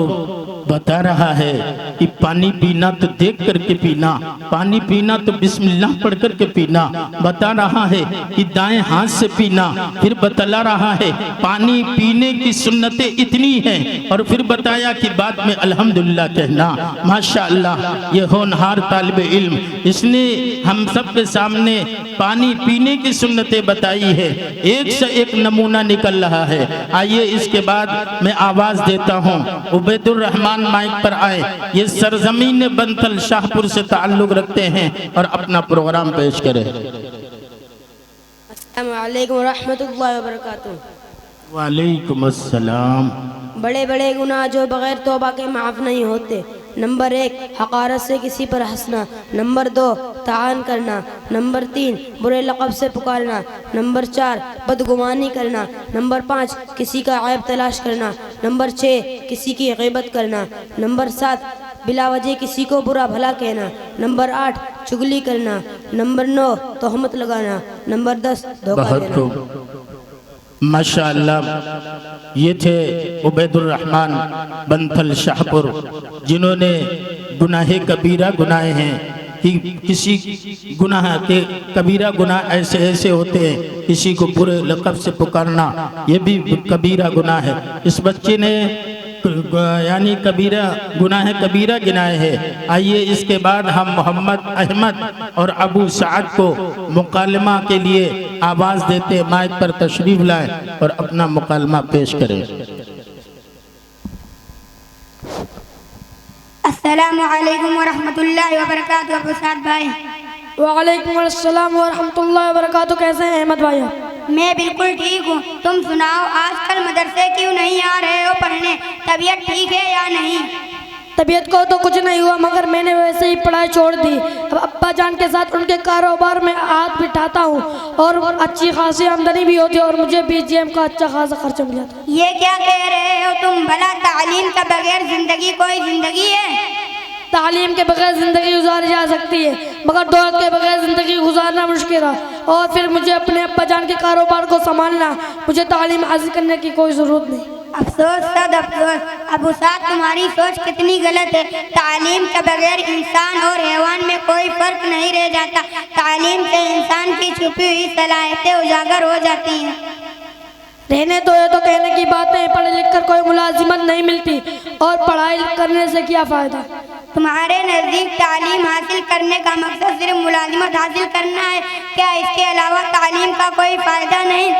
बता रहा है कि पानी पीना तो देख करके पीना, पानी पीना तो बिस्मिल्लाह पढ़ करके पीना। बता रहा है कि दाएं हाथ से पीना। फिर बतला रहा है पानी पीने की सुन्नतें इतनी हैं और फिर बताया कि बाद में अल्हम्दुलिल्लाह कहना। माशाअल्लाह ये होनहार तालिब इल्म, इसने हम सब के सामने पानी पीने की सुन्नतें बताई है। एक से एक नमूना निकल रहा है। आइए इसके बाद मैं आवाज देता हूँ उबैदुर रहमान माइक पर आए। ये सरजमीन बंथल शाहपुर से ताल्लुक रखते हैं और अपना प्रोग्राम पेश करें। अस्सलामु अलैकुम व रहमतुल्लाहि व बरकातुहू। वालेकुम अस्सलाम। बड़े बड़े गुनाह जो बगैर तौबा के माफ़ नहीं होते। नंबर 1 हकारत से किसी पर हंसना। नंबर 2 तान करना। नंबर 3 बुरे लक़ब से पुकारना। नंबर 4 बदगुमानी करना। नंबर 5 किसी का ऐब तलाश करना। नंबर 6 किसी की ग़ीबत करना। नंबर 7 बिला वजह किसी को बुरा भला कहना। नंबर 8 चुगली करना। नंबर 9 तोहमत लगाना। नंबर 10 धोखा देना। माशाअल्लाह ये थे उबैदुर रहमान बंथल शाहपुर, जिन्होंने गुनाहे कबीरा गुनाहे हैं कि किसी गुनाह के कबीरा गुनाह ऐसे ऐसे होते हैं, किसी को बुरे लक़ब से पुकारना ये भी कबीरा गुनाह है। इस बच्चे ने यानी कबीरा गुनाह कबीरा गिनाए हैं। आइए इसके बाद हम मोहम्मद अहमद और अबू साद को मुकालमा के लिए आवाज़ देते माइक पर तशरीफ लाएं और अपना मुकालमा पेश करें। अस्सलामु अलैकुम व रहमतुल्लाहि व बरकातुहू। अबू साद भाई। वालेकुम अस्सलाम व रहमतुल्लाहि व बरकातुहू। कैसे हैं अहमद भाई? मैं बिल्कुल ठीक हूँ। तुम सुनाओ, आजकल मदरसे क्यों नहीं आ रहे हो पढ़ने? तबीयत ठीक है या नहीं? तबीयत को तो कुछ नहीं हुआ, मगर मैंने वैसे ही पढ़ाई छोड़ दी। अब अब्बा जान के साथ उनके कारोबार में हाथ बिठाता हूँ और अच्छी खासी आमदनी भी होती है और मुझे BGM का अच्छा खासा खर्चा मिल जाता है। ये क्या कह रहे हो तुम? भला तालीम के बगैर जिंदगी कोई जिंदगी है? तालीम के बगैर ज़िंदगी गुजारी जा सकती है, मगर दौलत के बगैर ज़िंदगी गुजारना मुश्किल है। और फिर मुझे अपने अब्बा जान के कारोबार को संभालना, मुझे तालीम हासिल करने की कोई ज़रूरत नहीं। अफसोस सद अफसोस अबू साद, तुम्हारी सोच कितनी गलत है। तालीम के बगैर इंसान और हैवान में कोई फर्क नहीं रह जाता। तालीम से इंसान की छुपी हुई सलाहियतें उजागर हो जाती हैं। रहने तो ये तो कहने की बातें हैं, पढ़ लिख कर कोई मुलाजिमत नहीं मिलती और पढ़ाई करने से क्या फ़ायदा। तुम्हारे नज़दीक तालीम हासिल करने का मकसद सिर्फ मुलाजिमत हासिल करना है क्या? इसके अलावा तालीम का कोई फ़ायदा नहीं।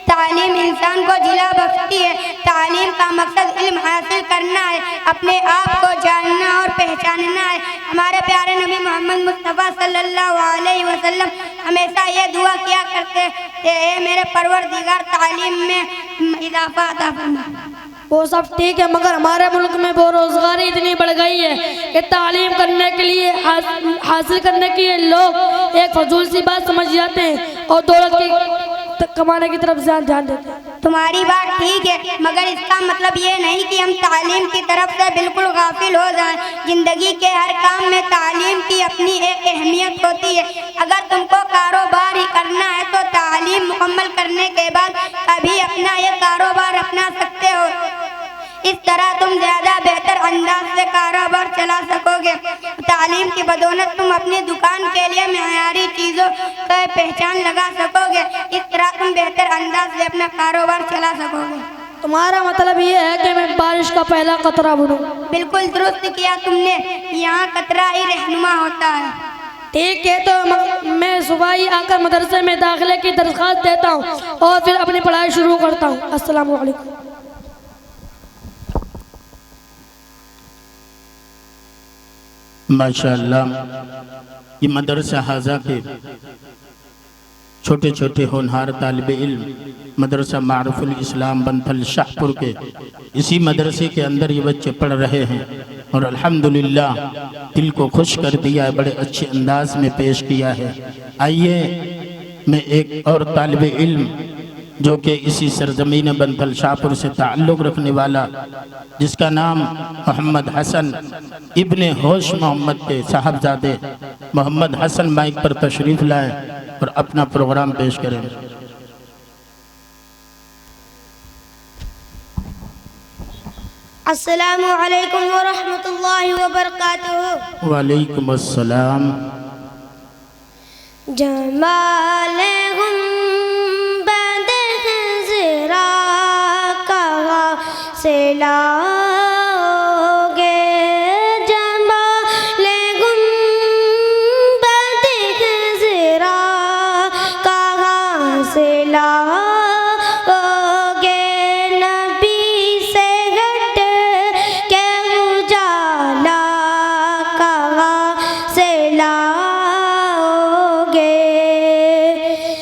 तालीम इंसान को जिला बख्शती है। तालीम का मकसद इल्म हासिल करना है, अपने आप को जानना और पहचानना है। हमारे प्यारे नबी मोहम्मद मुस्तफ़ा सल्लल्लाहु अलैहि वसल्लम हमेशा ये दुआ किया करते थे, मेरे परवरदिगार तालीम में इजाफा अता फरमा। वो सब ठीक है, मगर हमारे मुल्क में बेरोजगारी इतनी बढ़ गई है कि तालीम करने के लिए हासिल करने के लिए लोग एक फजूल सी बात समझ जाते हैं और दौलत की कमाने की तरफ ध्यान देते हैं। तुम्हारी बात ठीक है, मगर इसका मतलब ये नहीं कि हम तालीम की तरफ से बिल्कुल गाफिल हो जाएं। जिंदगी के हर काम में तालीम की अपनी एक अहमियत होती है। अगर तुमको कारोबार ही करना है तो तालीम मुकम्मल करने के बाद कभी अपना ये कारोबार अपना सकते हो। इस तरह तुम ज़्यादा बेहतर अंदाज से कारोबार चला सकोगे। तालीम की बदौलत तुम अपनी दुकान के लिए मेयारी चीज़ों का पहचान लगा सकोगे। इस तरह तुम बेहतर अंदाज से अपना कारोबार चला सकोगे। तुम्हारा मतलब ये है कि मैं बारिश का पहला कतरा बनूं? बिल्कुल दुरुस्त किया तुमने, यहाँ कतरा ही रहनुमा होता है। ठीक है, तो मैं सुबह ही आकर मदरसे में दाखिले की दरख्वास्त देता हूँ और फिर अपनी पढ़ाई शुरू करता हूँ। अस्सलाम वालेकुम। माशाअल्लाह, ये मदरसा हाजा के छोटे छोटे होनहार तालिब इल्म मदरसा मारूफुल इस्लाम बनथल शाहपुर के इसी मदरसे के अंदर ये बच्चे पढ़ रहे हैं और अल्हम्दुलिल्लाह दिल को खुश कर दिया है, बड़े अच्छे अंदाज में पेश किया है। आइए मैं एक और तालिब इल्म जो कि इसी सरजमीन बनथल शाहपुर से ताल्लुक़ रखने वाला, जिसका नाम मोहम्मद हसन इब्ने होश मोहम्मद के साहबजादे मोहम्मद हसन माइक पर तशरीफ़ लाए और अपना प्रोग्राम पेश करें। अस्सलामु अलैकुम व रहमतुल्लाहि व बरकातुहू। वालेकुम अस्सलाम। जमाले गुंबद ज़रा कहाँ से लाओगे? जमाले गुंबद ज़रा कहाँ से लाओगे? नबी से हट के उजाला कहाँ से लाओगे?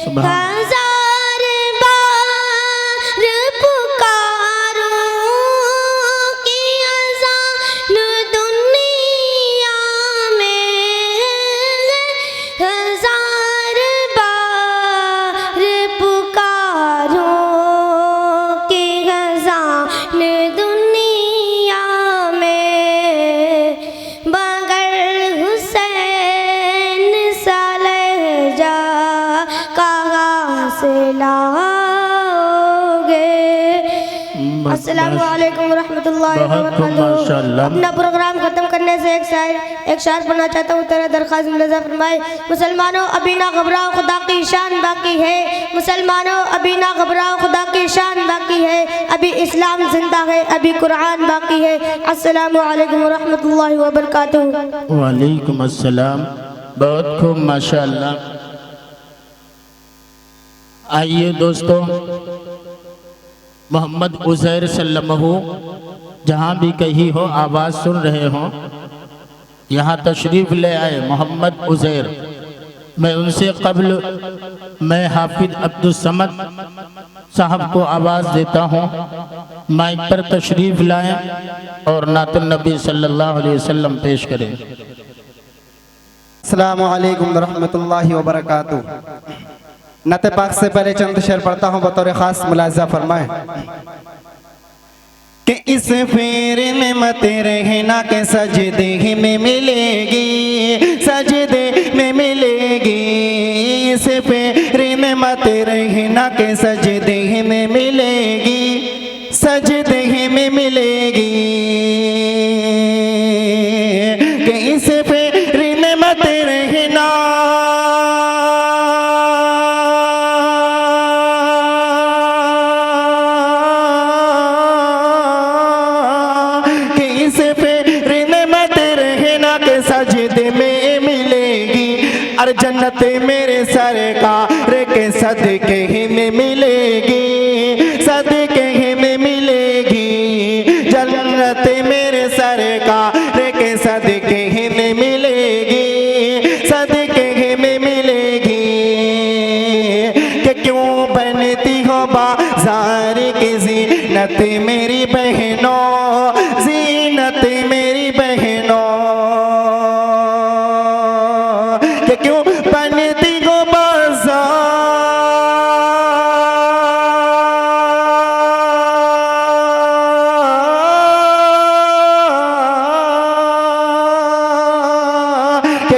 हजार बार पुकारूं कि अज़ान दुनिया में, हजार बार पुकारूं कि अज़ान दुनिया में, मगर हुसैन सा लहजा कहाँ से लाओगे? अस्सलामु अलैकुम रहमतुल्लाहि व बरकातुहू। माशाअल्लाह। अपना प्रोग्राम खत्म करने से एक शायर पढ़ना चाहता हूँ, तेरा दरख्वास्त मुलाज़ा फरमाए। मुसलमानों अभी ना घबराओ, खुदा की शान बाकी है। मुसलमानों अभी ना घबराओ, खुदा की शान बाकी है। अभी इस्लाम जिंदा है, अभी कुरान बाकी है। अस्सलामु अलैकुम व रहमतुल्लाहि व बरकातुहू। वालेकुम अस्सलाम। बहुत खूब, माशाअल्लाह। आइए दोस्तों, मोहम्मद उज़ैर सल्लमहु जहाँ भी कहीं हो, आवाज़ सुन रहे हो, यहाँ तशरीफ़ ले आए। मोहम्मद उज़ैर, मैं उनसे कबल मैं हाफिज अब्दुल समद साहब को आवाज़ देता हूँ, माइक पर तशरीफ़ लाएं और नातुन नबी सल्लल्लाहु अलैहि वसल्लम पेश करें। अस्सलामु अलैकुम रहमतुल्लाहि व बरकातुहू। नत पाक से पहले चंद शेर पढ़ता हूँ, बतौर खास मुलाज़ा फरमाए कि इस फेरे में मत रहना के सजदे में मिलेगी, सजदे में मिलेगी। इस फेरे में मत रहना के सजदे में मिलेगी, सजदे में मिलेगी कि इस फेरे में मत रहना कि इस फेरे में मत रहना कि सजदे में मिलेगी और जन्नत मेरे सरकार के सदके में मिलेगी सदके में मिलेगी जन्नत मेरे सरकार के सदके में मिलेगी सदके में मिलेगी कि क्यों बनती हो बाजार की ज़ीनत मेरी बहनों ज़ीनत मेरी बहनों कि क्यों बनती हो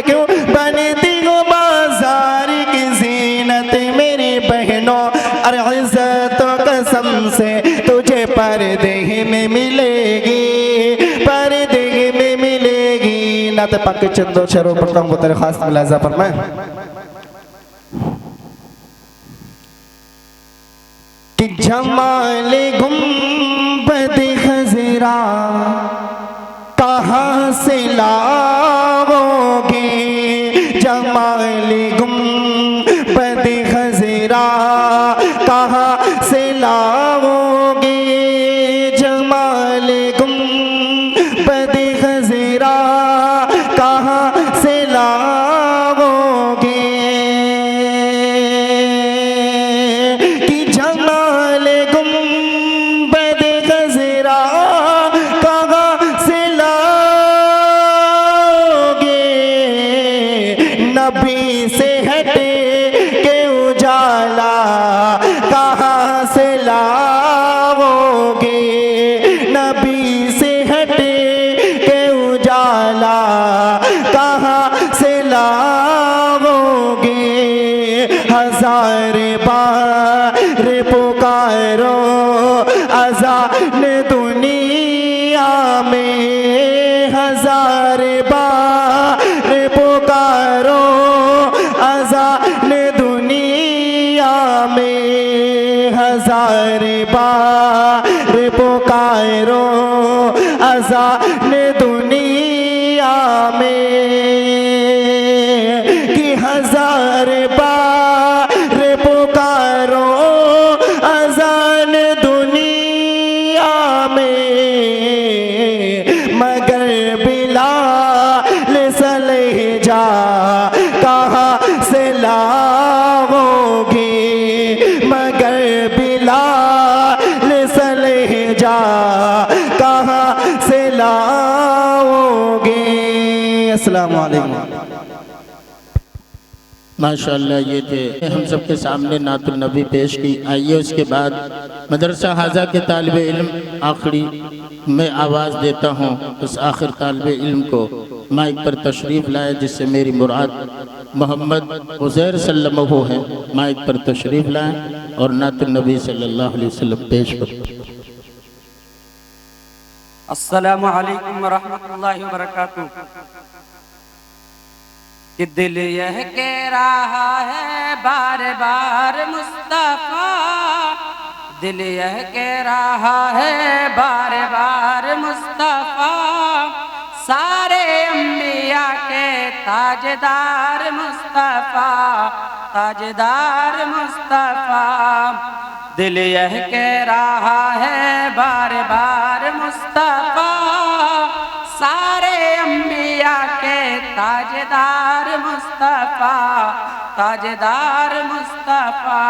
क्यों बनती हो बाजार की ज़ीनत मेरी बहनों और इज़्ज़त कसम से तुझे पर्दे में मिलेगी पर्दे में मिलेगी। नाते पाक के चंदो शरों पढ़ता हूँ वो तेरे खास मुलाज़ा पर मैं कि जमाल गुंबद खज़रा कहाँ से लाओगे जमाल गुंबद खज़रा कहाँ से लाओगे जमाल गुंबद खज़रा कहाँ से लाओगे कि जमाल गुंबद खज़रा कहाँ से लाओगे नबी से हटे के उजाला कहाँ से लाओगे नबी से हटे के उजाला कहाँ से लाओगे हजार बार पुकारो अज़ान दुनिया में हजार बार पुकारो अज़ान दुनिया में हजार बार पुकारो अज़ान दुनिया में कि हजार बार पुकारो अज़ान दुनिया में मगर बिलाल सलहजा कहाँ से लाओगे मगर बिलाल सलहजा कहाँ से लाओगे। अस्सलाम वालेकुम। माशाअल्लाह ये थे हम सब के सामने नातुल नबी पेश की। आइए उसके बाद मदरसा हाजा के तालिब इल्म आखिरी में आवाज़ देता हूँ उस आखिर तालिब इल्म को माइक पर तशरीफ़ लाए जिससे मेरी मुराद मोहम्मद उज़ैर सल्लल्लाहु है। माइक पर तशरीफ़ लाए और नातुल नबी सल्लल्लाहु अलैहि वसल्लम पेश करें। अस्सलामु अलैकुम व रहमतुल्लाहि व बरकातुहू। कि दिल यह कह रहा है बार बार मुस्तफ़ा दिल यह कह रहा है बार बार मुस्तफ़ा सारे अंबिया के ताजदार मुस्तफ़ा ताजदार मुस्तफ़ा दिल यह कह रहा है बार बार मुस्तफ़ा सारे अंबिया के ताजदार मुस्तफ़ा ताजदार मुस्तफ़ा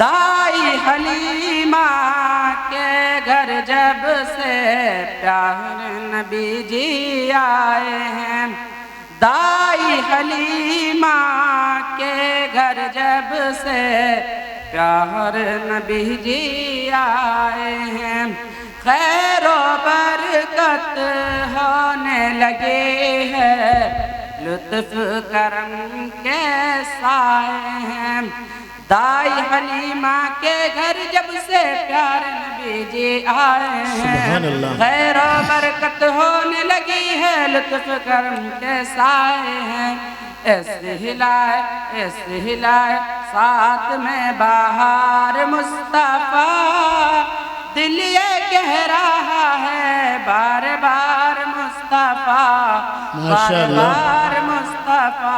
दाई हलीमा के घर जब से प्यारे नबी जी आए हैं दाई हलीमा के घर जब से प्यारे नबी जी आए हैं खैरो बरकत होने लगे हैं लुत्फ करम के साए हैं दाई हलीमा के घर जब से प्यारे नबी जी आए हैं, खैर और बरकत होने लगी है, लुत्फ करम के साए हैं। ऐसे हिलाए साथ में बाहर मुस्तफा, दिल ये कह रहा है बार बार मुस्तफा, बार बार मुस्तफा,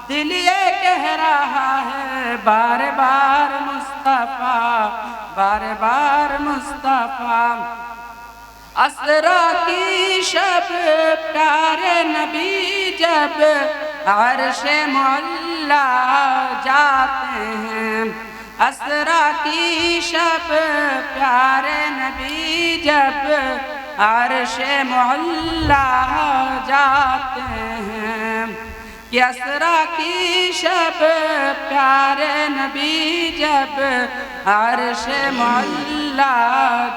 दिल ये कह रहा है बार बार मुस्तफा, बार बार मुस्तफा। असरा की शब प्यारे नबी जब अर्शे मुअल्ला जाते हैं, असरा की शब प्यारे नबी जब अर्शे मुअल्ला जाते हैं, कि असरा की शब प्यारे नबी जब अर्शे मुअल्ला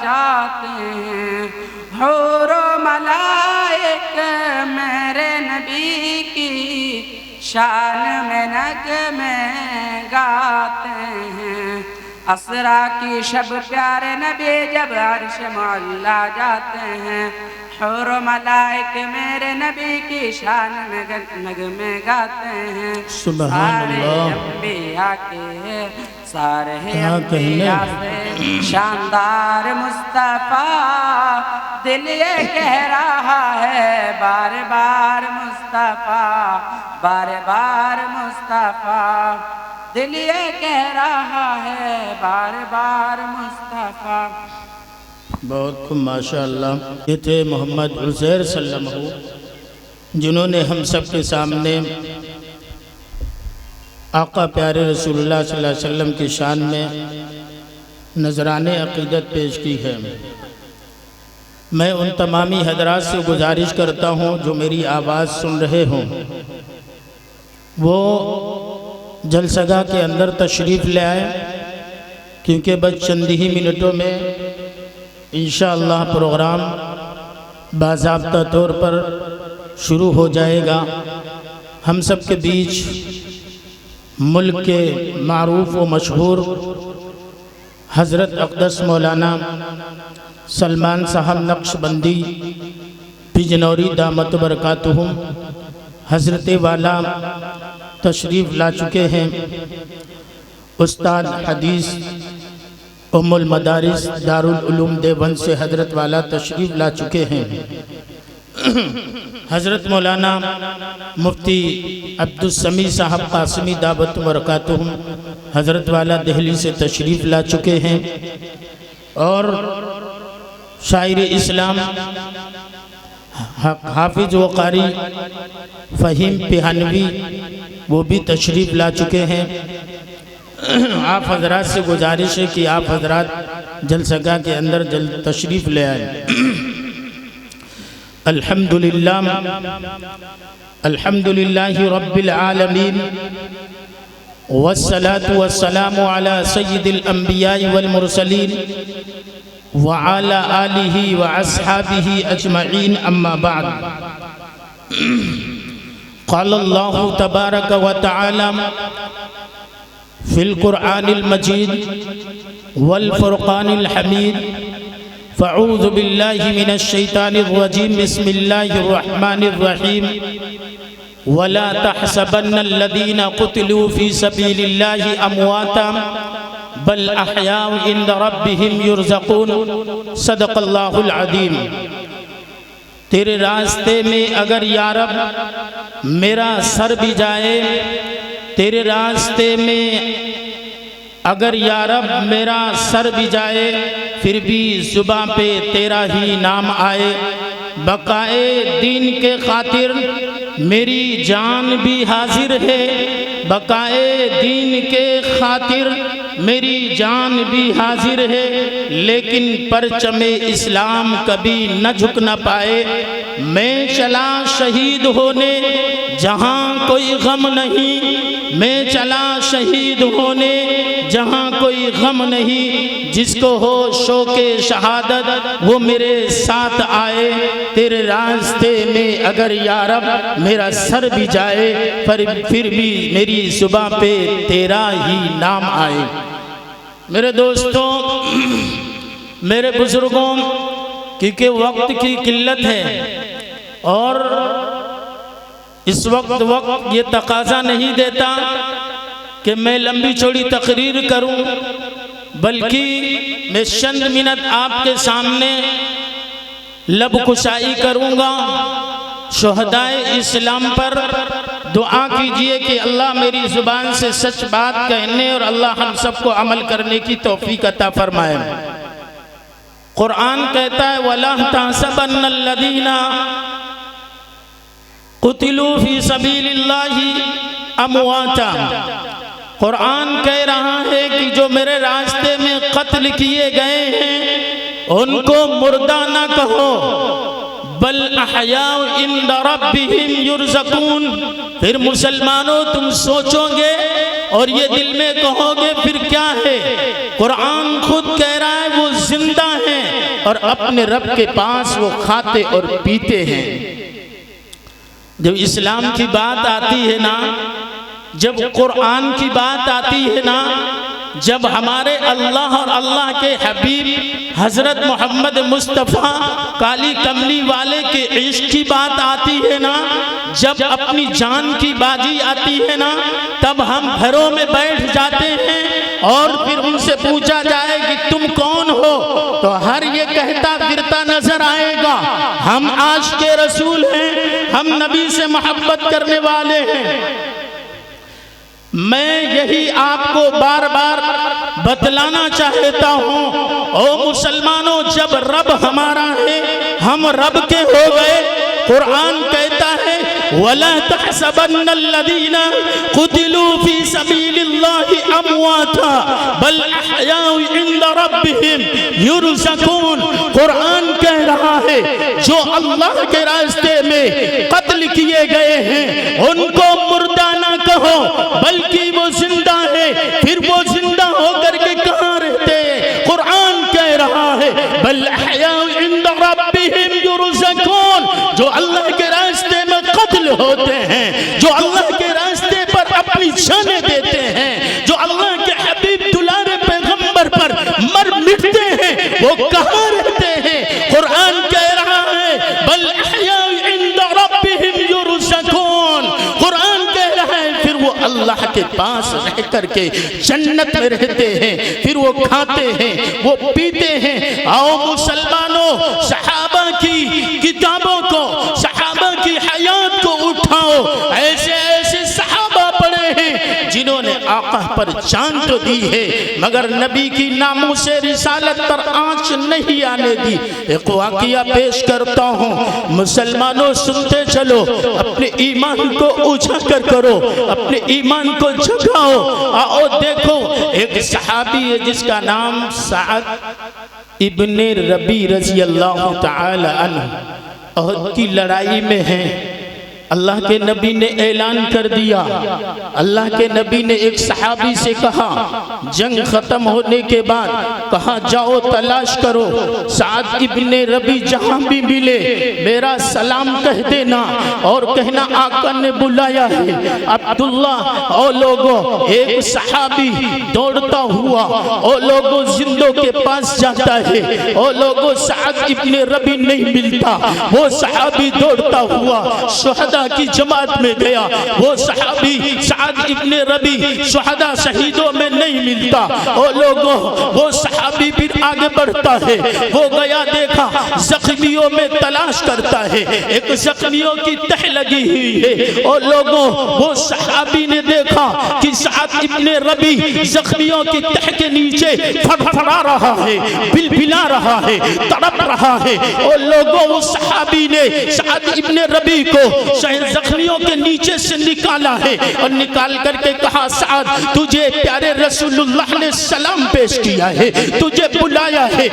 जाते हैं, हुरो मलाइक मेरे नबी की शान में नगमे गाते हैं। असरा की शब प्यारे नबी जब अर्शे मुअल्ला जाते हैं, हुर मलाइक मेरे नबी की शान में नगमे गाते हैं। सारे अंबिया के सारे अंबिया से शानदार मुस्तफा, दिल ये कह रहा है बार बार मुस्तफा, बार बार मुस्तफा, दिल ये कह रहा है बार बार मुस्तफा। बहुत खूब माशाअल्लाह। ये थे मोहम्मद उज़ैर सल्लल्लाहु, जिन्होंने हम सब के सामने आका प्यारे रसूलुल्लाह सल्लल्लाहु अलैहि वसल्लम की शान में नजराने अक़ीदत पेश की है। मैं उन तमामी हजरात से गुजारिश करता हूँ जो मेरी आवाज़ सुन रहे हों, वो जलसगा के अंदर तशरीफ़ ले आए, क्योंकि बस चंद ही मिनटों में इंशाअल्लाह प्रोग्राम बाज़ाब्ता तौर पर शुरू हो जाएगा। हम सब के बीच मुल्क के मारूफ व मशहूर हज़रत अक़दस मौलाना सलमान साहब नक्शबंदी बिजनौरी दामत बरकातुहुम हज़रत वाला तशरीफ़ ला चुके हैं। उस्ताद हदीस उम्मुल मदारिस दारुल उलूम देवबंद से हज़रत वाला तशरीफ़ ला चुके हैं। हज़रत मौलाना मुफ्ती अब्दुस्समी साहब कासिमी दावत बरकातुहुम हज़रत वाला दिल्ली से तशरीफ़ ला चुके हैं, और शायर इस्लाम हाफिज व कारी फ़हीम पिहानवी वो भी तशरीफ़ ला चुके हैं। आप हजरात से गुजारिश है कि आप हजरात जलसगा के अंदर तशरीफ़ ले आए। अल्हम्दुलिल्लाह अल्हम्दुलिल्लाहि रब्बिल आलमीन वस्सलातु वस्सलामु अला सय्यिदिल अंबिया'i वल मुरसलीन व अला आलिहि व अस्हाबिहि अजमईन, अम्मा बाद। क़ाल अल्लाहु तबारक व तआला फ़िल क़ुरआनिल मजीद वल फ़ुरक़ानिल हमीद, फ़अऊज़ु बिल्लाहि मिनश शैतानिर रजीम, बिस्मिल्लाहिर रहमानिर रहीम। वला तहसबन्नल्लज़ीना क़ुतिलू फ़ी सबीलिल्लाहि अमवाता बल अहयाउ इंद रब्बिहिम युरज़क़ून। सदक़ल्लाहुल अज़ीम। तेरे रास्ते में अगर या रब मेरा सर भी जाए, तेरे रास्ते में अगर या रब मेरा सर भी जाए, फिर भी जुबां पे तेरा ही नाम आए। बकाए दीन के खातिर मेरी जान भी हाजिर है, बकाए दीन के खातिर मेरी जान भी हाजिर है, लेकिन परचमे इस्लाम कभी न झुक न पाए। मैं चला शहीद होने जहाँ कोई गम नहीं, मैं चला शहीद होने जहाँ कोई गम नहीं, जिसको हो शौक़े शहादत वो मेरे साथ आए। तेरे रास्ते में अगर या रब मेरा सर भी जाए, पर फिर भी मेरी जुबां पे तेरा ही नाम आए। मेरे दोस्तों, मेरे बुजुर्गों, क्योंकि वक्त की किल्लत है और इस वक्त ये तकाजा नहीं देता कि मैं लंबी चौड़ी तकरीर करूं, बल्कि मैं चंद मिनट आपके सामने लब कुशाई करूंगा। शुहदाए इस्लाम पर दुआ कीजिए कि अल्लाह मेरी ज़ुबान से सच बात कहने और अल्लाह हम सबको अमल करने की तौफीक अता फरमाए। कुरान कहता है वला तहसबन्नल्लज़ीना कुतिलू फी सबीलिल्लाहि अमवाता। कुरान कह रहा है कि जो मेरे रास्ते में कत्ल किए गए हैं उनको मुर्दा ना कहो, बल अहयाउ इंद रब्बिहिम युरज़कून। फिर मुसलमानों तुम सोचोगे और ये दिल में कहोगे फिर क्या है? कुरान खुद कह रहा है वो जिंदा हैं और अपने रब के पास वो खाते और पीते हैं। जब इस्लाम की बात आती है ना, जब कुरान की बात आती है ना, जब हमारे अल्लाह और अल्लाह के हबीब हज़रत मोहम्मद मुस्तफ़ा काली कमली वाले के इश्क की बात आती है ना, जब अपनी जान की बाजी आती है ना, तब हम घरों में बैठ जाते हैं और फिर उनसे पूछा जाए कि तुम कौन हो, तो हर ये कहता फिरता नजर आएगा हम आशिक़े रसूल हैं, हम नबी से मोहब्बत करने वाले हैं। मैं यही आपको बार बार बतलाना चाहता हूँ, ओ मुसलमानों, जब रब हमारा है हम रब के हो गए। कुरान कहता है वला तहसबन्नल्लज़ीना कुतिलू फी सबीलिल्लाहि अमवाता बल अहयाउ इंद रब्बिहिम युरज़कून। कुरान कह रहा है जो अल्लाह के रास्ते में कत्ल किए गए हैं उनको मुर्दा ना कहो, बल्कि वो जिंदा है। फिर वो जिंदा होकर के कहाँ रहते हैं? कुरान कह रहा है बल अहयाउ इंद रब्बिहिम युरज़कून। जो अल्लाह के रास्ते में कत्ल होते हैं, जो अल्लाह के रास्ते पर अपनी जानें देते हैं, जो अल्लाह के हबीब दुलारे पैगंबर पर मर मिटते हैं, वो कहाँ रहते हैं? कुरान कह रहा है बल अहयाउ इंद रब्बिहिम युरज़कून। कुरान कह रहा है फिर वो अल्लाह के पास रह करके जन्नत में रहते हैं, फिर वो खाते हैं, वो पीते हैं। आओ मुसलमानों, सहाबा की किताबों को, सहाबा की हयात को उठाओ। ऐसे ऐसे सहाबा पड़े हैं जिन्होंने आका पर जान तो दी है मगर नबी की नामों से रिसालत पर आंच नहीं आने दी। एक वाक़िया पेश करता हूँ, मुसलमानों सुनते चलो, अपने ईमान को उजागर करो, अपने ईमान को जगाओ। आओ देखो, एक सहाबी है जिसका नाम सअद इब्ने रबी रज़ी अल्लाह तआला अन्हु उहद की लड़ाई में है। अल्लाह के नबी ने ऐलान कर दिया, अल्लाह के नबी ने एक सहाबी से कहा, जंग खत्म होने के बाद कहा जाओ तलाश करो, सअद इब्ने रबी जहां भी मिले मेरा सलाम कह देना और कहना आका ने बुलाया है। अब्दुल्ला ओ लोगों, एक सहाबी दौड़ता हुआ ओ लोगों जिंदों के पास जाता है, ओ लोगों सअद इब्ने रबी नहीं मिलता, वो सहाबी दौड़ता हुआ शुहदा की जमात में गया, वो सहाबी सअद इब्ने रबी शुहदा शहीदों में नहीं मिलता। ओ लोगों, वो सहाबी फिर आगे बढ़ता है, वो गया देखा जख्मियों में तलाश करता है, एक जख्मियों की तह लगी हुई है। ओ लोगों, वो सहाबी ने देखा कि सअद इब्ने रबी जख्मियों की तह के नीचे फड़फड़ा रहा है, बिलबिला रहा है, तड़प रहा है। ओ लोगों, उस सहाबी ने सअद इब्ने रबी को जख्मियों के नीचे से निकाला है और निकाल करके कहा साद तुझे प्यारे रसूलुल्लाह ने सलाम पेश किया है, तुझे बुलाया है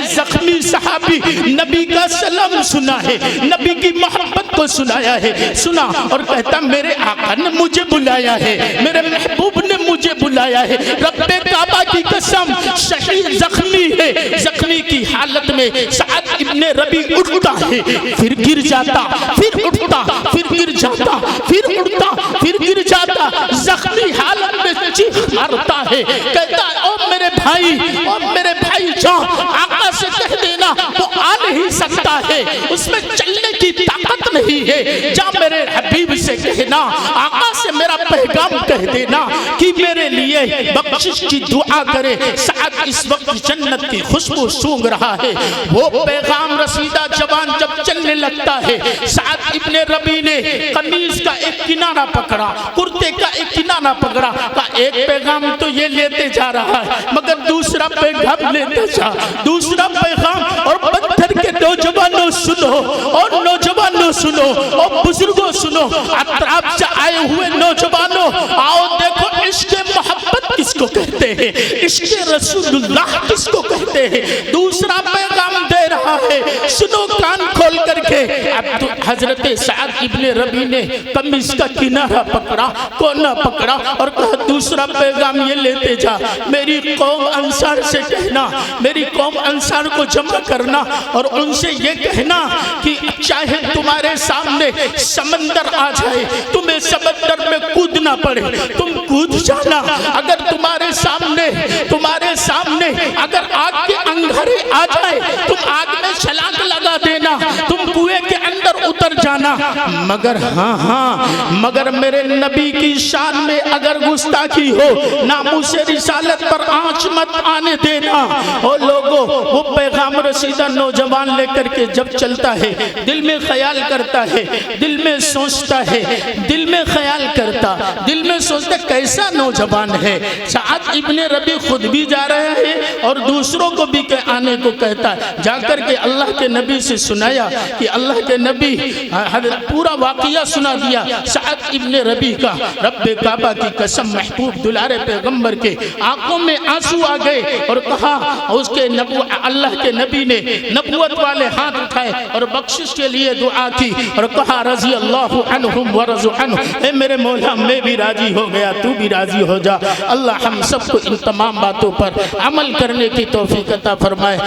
जख्मी सहाबी नबी का सलाम सुना है, नबी की मोहब्बत को सुनाया है, सुना और कहता मेरे आका ने मुझे बुलाया है, मेरे महबूब ने मुझे बुलाया है। रब्बे काबा की कसम शहीद जख्मी है, जख्मी की हालत में साद इब्ने रबी उठता है, फिर गिर जाता, फिर उठता, फिर गिर जाता, फिर उठता, फिर गिर जाता, जख्मी हालत में चीख मारता है, कहता ओ मेरे भाई जा आका से कह देना वो आ नहीं सकता है, उसमें चलने की ताकत नहीं है, जा मेरे हबीब से कहना आका से मेरा पैगाम कह देना कि मेरे लिए बख्शिश की दुआ करे। साद इस वक्त जन्नत की खुशबू सूंघ रहा है, वो पैगाम रसीदा जवान जब चलने लगता है, साद इब्ने रबी ने कमीज का एक किनारा पकड़ा, कुर्ते का एक किनारा पकड़ा, का एक पैगाम तो ये लेते जा रहा है मगर दूसरा पैगाम लेते जा, दूसरा पैगाम। और पत्थर के नौजवानों सुनो, और नौजवानों सुनो, और बुजुर्गों सुनो, अतराफ से आए हुए नौजवानों आओ देखो इश्क मोहब्बत किसको कहते हैं, इश्क रसूलुल्लाह किसको कहते हैं। दूसरा पैगाम दे रहा है, सुनो कान खोल करके। अब तो हजरत साद इब्ने रबी ने कमीज का किनारा पकड़ा, कोना पकड़ा और कहा दूसरा पैगाम ये लेते जा, मेरी कौम अंसार से कहना, मेरी कौम अंसार को जमा करना और उनसे ये कहना कि चाहे तुम्हारे सामने समंदर आ जाए, तुम्हें समंदर में कूदना पड़े, तुम कूद जाना। अगर तुम्हारे सामने अगर आग के अंगारे आ जाए, तुम आग में छलांग लगा देना, तुम कुएं के अंदर उतर जाना। मगर मेरे नबी की शान में अगर गुस्ताखी हो, नामूसे रिसालत पर आंच मत आने देना। ओ लोगों, वो पैगाम रसीदा नौजवान लेकर के जब चलता है, दिल में ख्याल करता है, दिल में सोचता है, दिल में ख्याल करता, दिल में सोचता कैसा नौजवान है। साद इब्ने रबी खुद भी जा रहा है और दूसरों को भी आने को कहता है। जाकर के अल्लाह के नबी से सुनाया कि अल्लाह के नबी पूरा वाकया सुना दिया साद इब्ने रबी का। रब्बे काबा की कसम, महबूब दुलारे पैगंबर के आंखों में आंसू आ गए और कहा, उसके अल्लाह के नबी ने नबूवत वाले हाथ उठाए और बख्शिश के लिए दुआ की और कहा रज़ी अल्लाहु अन्हुम व रज़ू अन्हु, ए मेरे मौला मैं भी राजी हो गया, तू भी राजी हो जा। अल्लाह हम सबको इन तमाम बातों पर अमल करने की तौफीक अता फरमाए।